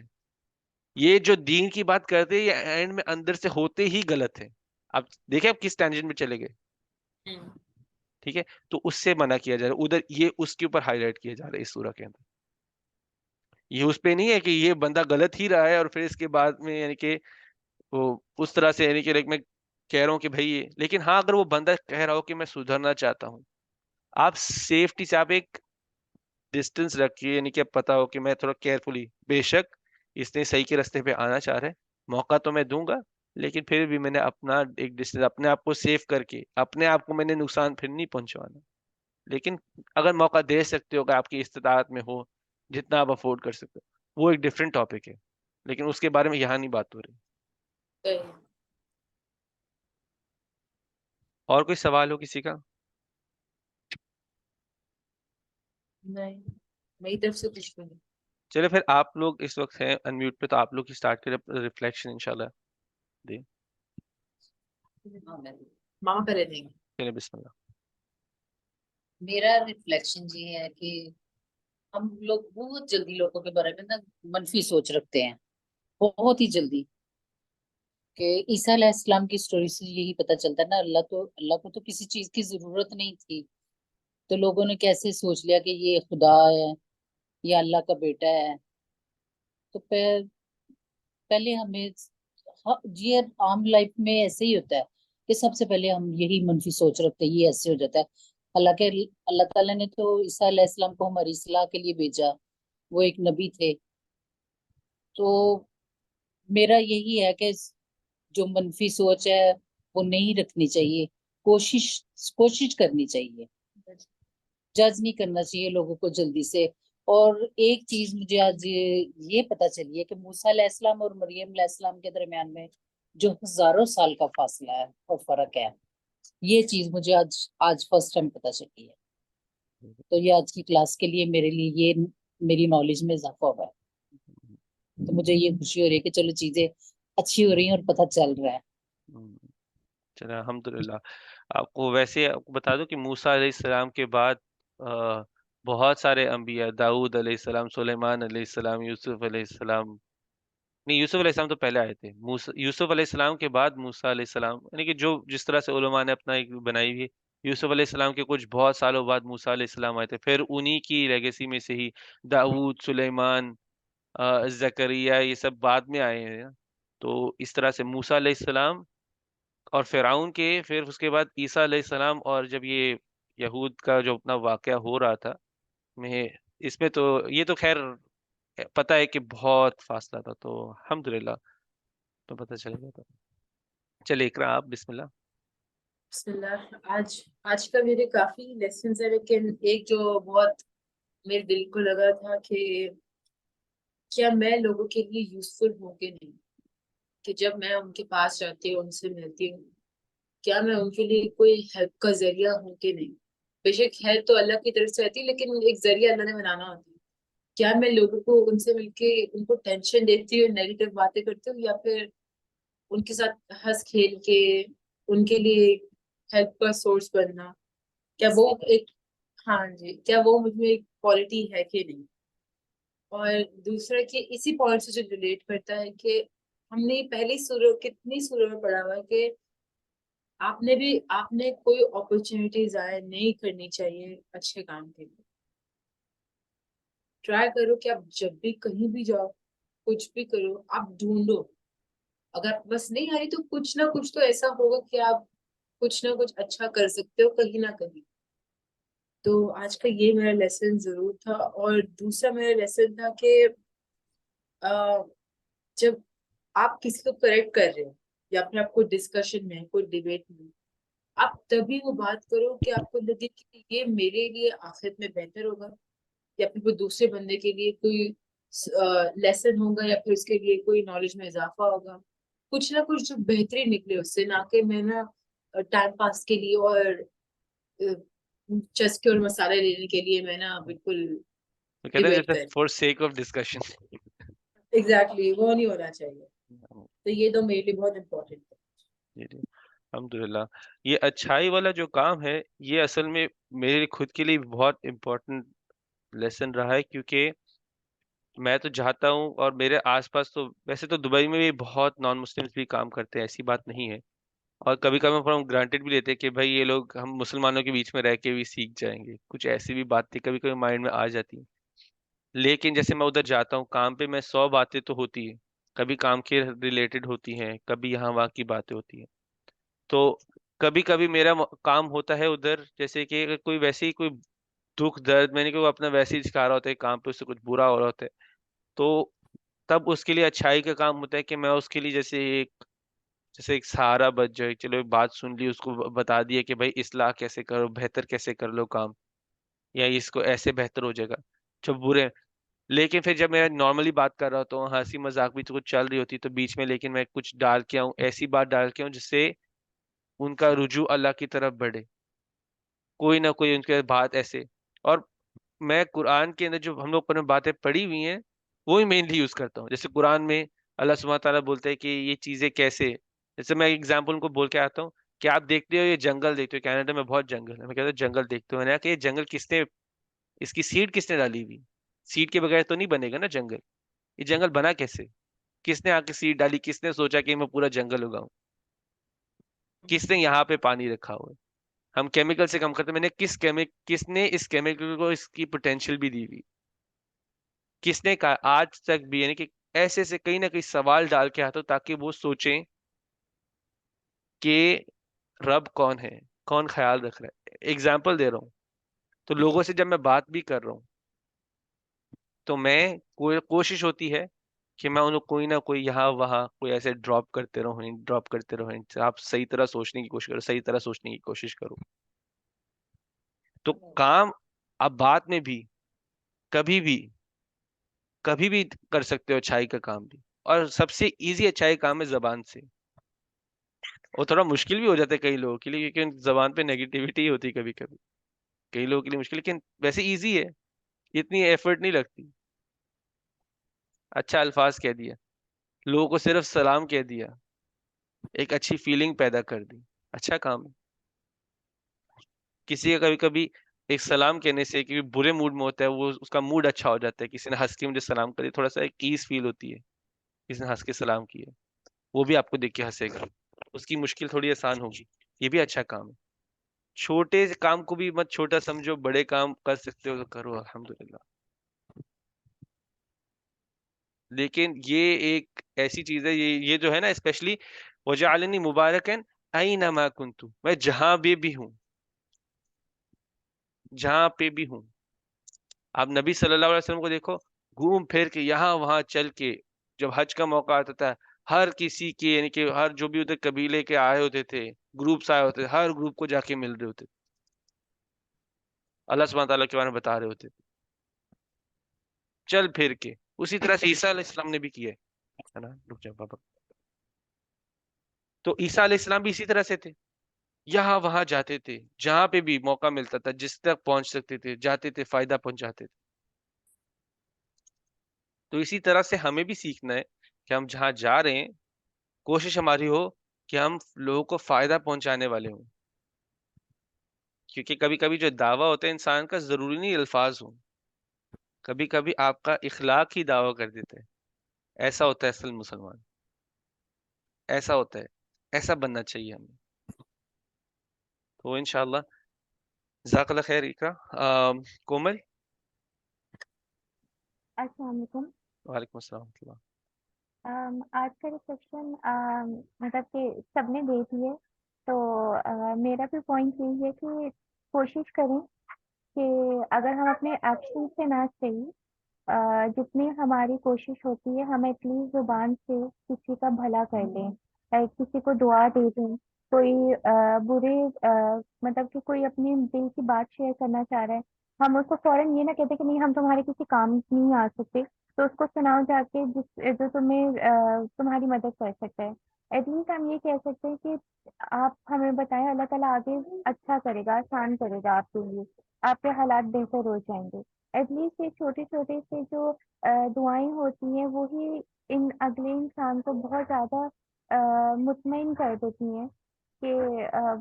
یہ جو دین کی بات کرتے ہیں، یہ اینڈ میں اندر سے ہوتے ہی غلط ہے. اب دیکھیں آپ کس ٹینجن میں چلے گئے. ہم. ٹھیک ہے، تو اس سے منع کیا جا رہا ہے ادھر، یہ اس کے اوپر ہائی لائٹ کیا جا رہا ہے اس سورہ کے اندر. یہ اس پہ نہیں ہے کہ یہ بندہ غلط ہی رہا ہے اور پھر اس کے بعد میں یعنی کہ وہ اس طرح سے یعنی کہ میں کہہ رہا ہوں کہ بھائی یہ، لیکن ہاں اگر وہ بندہ کہہ رہا ہو کہ میں سدھرنا چاہتا ہوں، آپ سیفٹی سے آپ ایک ڈسٹینس رکھیے، یعنی کہ اب پتا ہو کہ میں تھوڑا کیئرفلی، بے شک اس نے صحیح کے راستے پہ آنا چاہ رہا ہے، موقع تو میں دوں گا، لیکن پھر بھی میں نے اپنا ایک ڈسٹینس اپنے آپ کو سیف کر کے اپنے آپ کو میں نے نقصان پھر نہیں پہنچوانا. لیکن اگر موقع دے سکتے ہو، اگر آپ کی استطاعت میں ہو، جتنا آپ افورڈ کر سکتے ہو، وہ ایک ڈفرینٹ ٹاپک ہے، لیکن اس کے بارے میں یہاں نہیں بات ہو رہی. صحیح. اور کوئی سوال ہو کسی کا؟ نہیں، میری طرف سے کچھ بھی نہیں. چلے پھر آپ لوگ اس وقت ہیں انمیوٹ پہ، تو آپ لوگ ہی اسٹارٹ کریں ریفلیکشن انشاءاللہ دیں. ماما کرے دیں گے. چلیں بسم اللہ. میرا ریفلیکشن یہ ہے کہ ہم لوگ بہت جلدی لوگوں کے بارے میں نا منفی سوچ رکھتے ہیں، بہت ہی جلدی. کہ عیسیٰ علیہ السلام کی سٹوری سے یہی پتہ چلتا ہے نا، اللہ کو تو کسی چیز کی ضرورت نہیں تھی، تو لوگوں نے کیسے سوچ لیا کہ یہ خدا ہے یا اللہ کا بیٹا ہے. تو پہلے ہمیں یہ عام لائف میں ایسے ہی ہوتا ہے کہ سب سے پہلے ہم یہی منفی سوچ رکھتے ہیں، یہ ایسے ہو جاتا ہے. حالانکہ اللہ تعالیٰ نے تو عیسیٰ علیہ السلام کو ہماری اصلاح کے لیے بھیجا، وہ ایک نبی تھے. تو میرا یہی ہے کہ جو منفی سوچ ہے وہ نہیں رکھنی چاہیے، کوشش کرنی چاہیے، جج نہیں کرنا چاہیے لوگوں کو جلدی سے. اور ایک چیز مجھے آج یہ پتا چلی ہے کہ موسیٰ علیہ السلام اور مریم علیہ السلام کے درمیان میں جو ہزاروں سال کا فاصلہ ہے اور فرق ہے، یہ چیز مجھے آج فرسٹ ٹائم پتا چلی ہے. تو یہ آج کی کلاس کے لیے میرے لیے یہ میری نالج میں اضافہ ہوا ہے. تو مجھے یہ خوشی ہو رہی ہے کہ چلو چیزیں اچھی ہو رہی ہیں اور پتہ چل رہا ہے. چلے الحمدللہ. آپ کو ویسے آپ کو بتا دوں کہ موسیٰ علیہ السلام کے بعد بہت سارے انبیاء، داؤد علیہ السلام، سلیمان علیہ السلام، یوسف علیہ السلام، نہیں یوسف علیہ السلام تو پہلے آئے تھے. یوسف علیہ السلام کے بعد موسیٰ علیہ السلام، یعنی کہ جو جس طرح سے علماء نے اپنا ایک بنائی ہوئی ہے، یوسف علیہ السلام کے کچھ بہت سالوں بعد موسیٰ علیہ السلام آئے تھے. پھر انہی کی لیگیسی میں سے ہی داؤد، سلیمان، زکریا، یہ سب بعد میں آئے ہیں. تو اس طرح سے موسیٰ علیہ السلام اور فرعون کے، پھر اس کے بعد عیسیٰ علیہ السلام. اور جب یہ یہود کا جو اپنا واقعہ ہو رہا تھا میں اس میں، تو یہ تو خیر پتہ ہے کہ بہت فاصلہ تھا، تو الحمدللہ تو پتہ چل گیا تھا. چلے اقرا آپ بسم اللہ. بسم اللہ. آج کا میرے کافی لیسنز ہیں، لیکن ایک جو بہت میرے دل کو لگا تھا کہ کیا میں لوگوں کے لیے یوزفل ہوں کہ نہیں، کہ جب میں ان کے پاس جاتی ہوں، ان سے ملتی ہوں، کیا میں ان کے لیے کوئی ہیلپ کا ذریعہ ہوں کہ نہیں. بے شک ہیلپ تو اللہ کی طرف سے آتی ہے، لیکن ایک ذریعہ اللہ نے بنانا ہوتا ہے. کیا میں لوگوں کو ان سے مل کے ان کو ٹینشن دیتی ہوں، نیگیٹو باتیں کرتی ہوں، یا پھر ان کے ساتھ ہنس کھیل کے ان کے لیے ہیلپ کا سورس بننا، کیا وہ ایک، ہاں جی، کیا وہ مجھ میں ایک کوالٹی ہے کہ نہیں. اور دوسرا کہ اسی پوائنٹ سے جو ریلیٹ کرتا ہے کہ ہم نے پہلی سورہ کتنی سورہ میں پڑھا ہوا ہے کہ آپ نے کوئی اپرچونٹی ضائع نہیں کرنی چاہیے اچھے کام کے لیے. ٹرائی کرو کہ آپ جب بھی کہیں بھی جاؤ، کچھ بھی کرو، آپ ڈھونڈو. اگر بس نہیں آئی تو کچھ نہ کچھ تو ایسا ہوگا کہ آپ کچھ نہ کچھ اچھا کر سکتے ہو کہیں نہ کہیں. تو آج کا یہ میرا لیسن ضرور تھا. اور دوسرا میرا لیسن تھا کہ جب آپ کسی کو کریکٹ کر رہے ہو یا پھر آپ کو ڈسکشن میں کوئی ڈیبیٹ میں، آپ تبھی وہ بات کرو کہ آپ کو لگے کہ یہ میرے لیے آخرت میں بہتر ہوگا، یا پھر وہ دوسرے بندے کے لیے کوئی لیسن ہوگا، یا پھر اس کے لیے کوئی نالج میں اضافہ ہوگا. کچھ نہ کچھ جو بہترین نکلے اس سے، نہ کہ میں نا ٹائم پاس کے لیے اور چسکے اور مسالے لینے کے لیے میں نا بالکل تو کہتے ہیں ڈیبیٹ جیسے کر. For sake of discussion. Exactly وہ نہیں ہونا چاہیے. تو یہ تو میرے لیے بہت امپورٹنٹ ہے. جی جی الحمدللہ. یہ اچھائی والا جو کام ہے، یہ اصل میں میرے خود کے لیے بہت امپورٹنٹ لیسن رہا ہے، کیونکہ میں تو چاہتا ہوں، اور میرے آس پاس تو ویسے تو دبئی میں بھی بہت نان مسلمس بھی کام کرتے ہیں، ایسی بات نہیں ہے. اور کبھی کبھی ہم گرانٹیڈ بھی لیتے ہیں کہ بھائی یہ لوگ ہم مسلمانوں کے بیچ میں رہ کے بھی سیکھ جائیں گے. کچھ ایسی بھی باتیں کبھی کبھی مائنڈ میں آ جاتی ہیں. لیکن جیسے میں ادھر جاتا ہوں کام پہ، میں 100 باتیں تو ہوتی ہے، کبھی کام کے ریلیٹڈ ہوتی ہیں، کبھی یہاں وہاں کی باتیں ہوتی ہیں. تو کبھی کبھی میرا کام ہوتا ہے ادھر، جیسے کہ اگر کوئی ویسے ہی کوئی دکھ درد میں نے کہ وہ اپنا ویسے ہی دکھا رہا ہوتا ہے کام پہ، اس سے کچھ برا ہو رہا ہوتا ہے، تو تب اس کے لیے اچھائی کا کام ہوتا ہے کہ میں اس کے لیے جیسے ایک جیسے ایک سہارا بچ جائے، چلو ایک بات سن لی، اس کو بتا دیا کہ بھائی اصلاح کیسے کرو، بہتر کیسے کر لو کام، یا اس کو ایسے بہتر ہو جائے گا جب برے. لیکن پھر جب میں نارملی بات کر رہا ہوتا ہوں، ہنسی مذاق بھی تو کچھ چل رہی ہوتی تو بیچ میں، لیکن میں کچھ ڈال کے آؤں، ایسی بات ڈال کے آؤں جس سے ان کا رجوع اللہ کی طرف بڑھے، کوئی نہ کوئی ان کے بات ایسے. اور میں قرآن کے اندر جو ہم لوگ پر باتیں پڑھی ہوئی ہیں وہی مینلی یوز کرتا ہوں. جیسے قرآن میں اللہ سبحانہ تعالیٰ بولتے ہیں کہ یہ چیزیں کیسے، جیسے میں ایگزامپل ان کو بول کے آتا ہوں کہ آپ دیکھتے ہو یہ جنگل دیکھتے ہو، کینیڈا میں بہت جنگل ہے، میں کہتا ہوں جنگل دیکھتے ہو نا، کہ یہ جنگل کس نے، اس کی سیڈ کس نے ڈالی ہوئی، سیڈ کے بغیر تو نہیں بنے گا نا جنگل. یہ جنگل بنا کیسے، کس نے آ کے سیڈ ڈالی، کس نے سوچا کہ میں پورا جنگل اگاؤں، کس نے یہاں پہ پانی رکھا ہوا ہے. ہم کیمیکل سے کم کرتے ہیں، میں نے کس نے اس کیمیکل کو اس کی پوٹینشیل بھی دی ہوئی، کس نے کہا آج تک بھی، یعنی کہ ایسے سے کہیں نہ کہیں سوال ڈال کے آتا ہوں تاکہ وہ سوچیں کہ رب کون ہے، کون خیال رکھ رہا ہے. ایگزامپل دے رہا ہوں. تو لوگوں سے جب میں بات بھی کر رہا ہوں تو میں کوشش ہوتی ہے کہ میں انہوں کوئی نہ کوئی یہاں وہاں کوئی ایسے ڈراپ کرتے رہو، آپ صحیح طرح سوچنے کی کوشش کرو، صحیح طرح سوچنے کی کوشش کرو. تو کام اب بات میں بھی کبھی بھی کبھی بھی کر سکتے ہو اچھائی کا کام بھی. اور سب سے ایزی اچھائی کام ہے زبان سے. وہ تھوڑا مشکل بھی ہو جاتا ہے کئی لوگوں کے لیے، کیونکہ زبان پہ نیگیٹیوٹی ہوتی ہے کبھی کبھی، کئی لوگوں کے لیے مشکل، لیکن ویسے ایزی ہے، اتنی ایفرٹ نہیں لگتی. اچھا الفاظ کہہ دیا، لوگوں کو صرف سلام کہہ دیا، ایک اچھی فیلنگ پیدا کر دی، اچھا کام ہے. کسی کا کبھی کبھی ایک سلام کہنے سے، کیونکہ برے موڈ میں ہوتا ہے وہ، اس کا موڈ اچھا ہو جاتا ہے. کسی نے ہنس کے مجھے سلام کر دیا، تھوڑا سا ایک ایز فیل ہوتی ہے، کسی نے ہنس کے سلام کیا، وہ بھی آپ کو دیکھ کے ہنسے گا، اس کی مشکل تھوڑی آسان ہوگی. یہ بھی اچھا کام ہے. چھوٹے کام کو بھی مت چھوٹا سمجھو، بڑے کام کر سکتے ہو تو کرو، الحمدللہ. لیکن یہ ایک ایسی چیز ہے، یہ جو ہے نا اسپیشلی وجعلنی مبارکن اینما کنت، میں جہاں بھی ہوں، جہاں پہ بھی ہوں. آپ نبی صلی اللہ علیہ وسلم کو دیکھو، گھوم پھر کے یہاں وہاں چل کے، جب حج کا موقع آتا تھا ہر کسی کے، یعنی کہ ہر جو بھی ادھر قبیلے کے آئے ہوتے تھے، گروپس آئے ہوتے تھے، ہر گروپ کو جا کے مل رہے ہوتے تھے، اللہ سبحانہ تعالیٰ کے بارے میں بتا رہے ہوتے تھے چل پھر کے. اسی طرح سے عیسیٰ علیہ السلام نے بھی کیا ہے نا. رک جا بابا. تو عیسیٰ علیہ السلام بھی اسی طرح سے تھے، یہاں وہاں جاتے تھے، جہاں پہ بھی موقع ملتا تھا جس تک پہنچ سکتے تھے جاتے تھے، فائدہ پہنچاتے تھے. تو اسی طرح سے ہمیں بھی سیکھنا ہے کہ ہم جہاں جا رہے ہیں کوشش ہماری ہو کہ ہم لوگوں کو فائدہ پہنچانے والے ہوں. کیونکہ کبھی کبھی جو دعویٰ ہوتا ہے انسان کا، ضروری نہیں الفاظ ہوں، کبھی کبھی آپ کا اخلاق ہی دعویٰ کر دیتا ہے. ایسا ہوتا ہے اصل مسلمان، ایسا ہوتا ہے، ایسا بننا چاہیے ہمیں. تو انشاءاللہ جزاک اللہ خیر. اقرا. کومل. السلام علیکم. وعلیکم السلام ورحمۃ اللہ. آج کا ریسیپشن مطلب کہ سب نے دیکھ لیے، تو میرا بھی پوائنٹ یہی ہے کہ کوشش کریں کہ اگر ہم اپنے ایکشن سے نہ صحیح، جتنی ہماری کوشش ہوتی ہے ہم ایٹ لیسٹ زبان سے کسی کا بھلا کر دیں، کسی کو دعا دے دیں، کوئی برے مطلب کہ کوئی اپنی دل کی بات شیئر کرنا چاہ رہا ہے، ہم اس کو فوراً یہ نہ کہتے کہ نہیں ہم تمہارے کسی کام نہیں آ سکتے، تو اس کو سناؤ جا کے جو تمہاری مدد کر سکتا ہے. ایٹ لیسٹ ہم یہ کہہ سکتے ہیں کہ آپ ہمیں بتائیں، اللہ تعالیٰ آگے اچھا کرے گا، آسان کرے گا آپ کے لیے، آپ کے حالات بہتر ہو جائیں گے. ایٹ لیسٹ یہ چھوٹے چھوٹے سے جو دعائیں ہوتی ہیں وہی ان اگلے انسان کو بہت زیادہ مطمئن کر دیتی ہیں کہ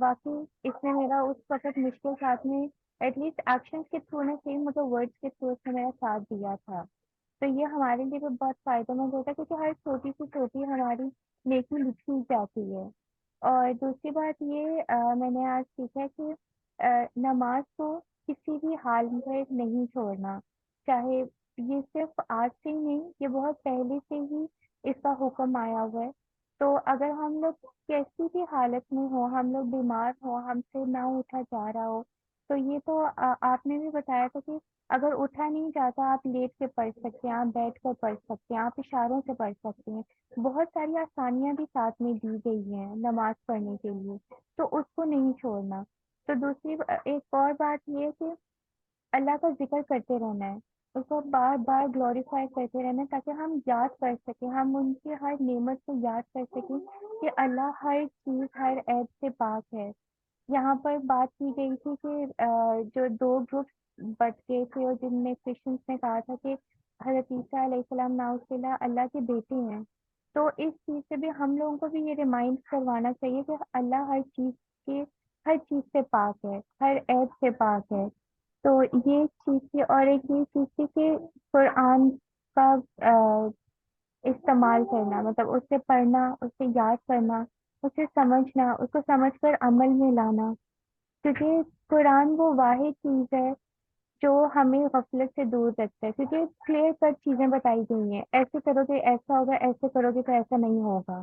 واقعی اس نے میرا اس وقت مشکل ساتھ میں ایٹ لیسٹ ایکشن کے تھرو نہ صحیح مجھے ورڈس کے تھرو اس نے میرا ساتھ دیا تھا. تو یہ ہمارے لیے بھی بہت فائدہ مند ہوتا ہے کیونکہ ہر چھوٹی سی چھوٹی ہماری نیکی لکھی جاتی ہے. اور دوسری بات یہ میں نے آج سیکھا کہ نماز کو کسی بھی حال میں نہیں چھوڑنا، چاہے یہ صرف آج سے ہی نہیں، یہ بہت پہلے سے ہی اس کا حکم آیا ہوا ہے. تو اگر ہم لوگ کیسی بھی حالت میں ہوں، ہم لوگ بیمار ہوں، ہم سے نہ اٹھا جا رہا ہو، تو یہ تو آپ نے بھی بتایا تھا کہ اگر اٹھا نہیں جاتا آپ لیٹ کے پڑھ سکتے ہیں، آپ بیٹھ کر پڑھ سکتے ہیں، آپ اشاروں سے پڑھ سکتے ہیں، بہت ساری آسانیاں بھی ساتھ میں دی گئی ہیں نماز پڑھنے کے لیے، تو اس کو نہیں چھوڑنا۔ تو دوسری ایک اور بات یہ ہے کہ اللہ کا ذکر کرتے رہنا ہے، اس کو بار بار گلوریفائی کرتے رہنا ہے تاکہ ہم یاد کر سکیں، ہم ان کی ہر نعمت کو یاد کر سکیں کہ اللہ ہر چیز ہر عیب سے پاک ہے۔ یہاں پر بات کی گئی تھی کہ جو دو گروپس بٹ گئے تھے اور جن میں کرسچنس نے کہا تھا کہ حضرت عیسیٰ علیہ السلام نعوذ باللہ اللہ کے بیٹے ہیں، تو اس چیز سے بھی ہم لوگوں کو بھی یہ ریمائنڈ کروانا چاہیے کہ اللہ ہر چیز سے پاک ہے، ہر عیب سے پاک ہے۔ تو یہ چیز تھی، اور ایک یہ چیز تھی کہ قرآن کا استعمال کرنا، مطلب اس سے پڑھنا، اس سے یاد کرنا، اسے سمجھنا، اس کو سمجھ کر عمل میں لانا، کیونکہ قرآن وہ واحد چیز ہے جو ہمیں غفلت سے دور رکھتا ہے، کیونکہ کلیئر کٹ چیزیں بتائی گئی ہیں، ایسے کرو گے ایسا ہوگا، ایسے کرو گے تو ایسا نہیں ہوگا۔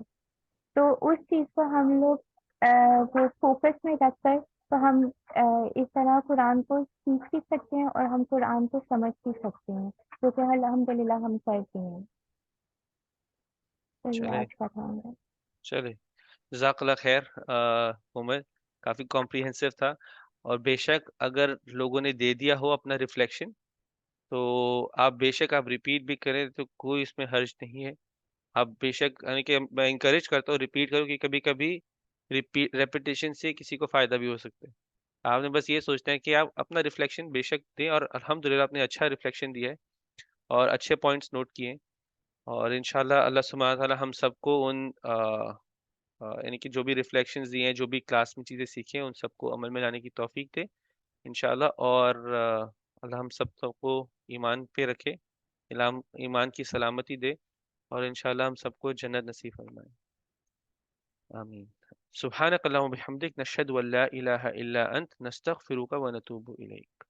تو اس چیز کو ہم لوگ وہ فوکس میں رکھ کر تو ہم اس طرح قرآن کو سیکھ بھی سکتے ہیں اور ہم قرآن کو سمجھ بھی سکتے ہیں، جو کہ الحمد للہ ہم کرتے ہیں۔ تو یہ چلے آج کا تھا میرا۔ چلے جزاک اللہ خیر عمر، کافی کمپریہنسو تھا، اور بے شک اگر لوگوں نے دے دیا ہو اپنا ریفلیکشن تو آپ بے شک آپ ریپیٹ بھی کریں تو کوئی اس میں حرج نہیں ہے۔ آپ بے شک، یعنی کہ میں انکریج کرتا ہوں ریپیٹ کرو، کہ کبھی کبھی ریپیٹیشن سے کسی کو فائدہ بھی ہو سکتا ہے۔ آپ نے بس یہ سوچنا ہے کہ آپ اپنا ریفلیکشن بے شک دیں، اور الحمدللہ آپ نے اچھا ریفلیکشن دیا ہے اور اچھے پوائنٹس نوٹ کیے ہیں، اور انشاءاللہ اللہ سبحانہ تعالیٰ ہم سب کو ان یعنی کہ جو بھی ریفلیکشنز دیے ہیں، جو بھی کلاس میں چیزیں سیکھیں، ان سب کو عمل میں لانے کی توفیق دے انشاءاللہ، اور اللہ ہم سب کو ایمان پہ رکھے، ایمان کی سلامتی دے، اور انشاءاللہ ہم سب کو جنت نصیب فرمائے، آمین۔ سبحانک اللہم و بحمدک، نشہد ان لا الہ الا انت، نستغفرک و نتوب الیک۔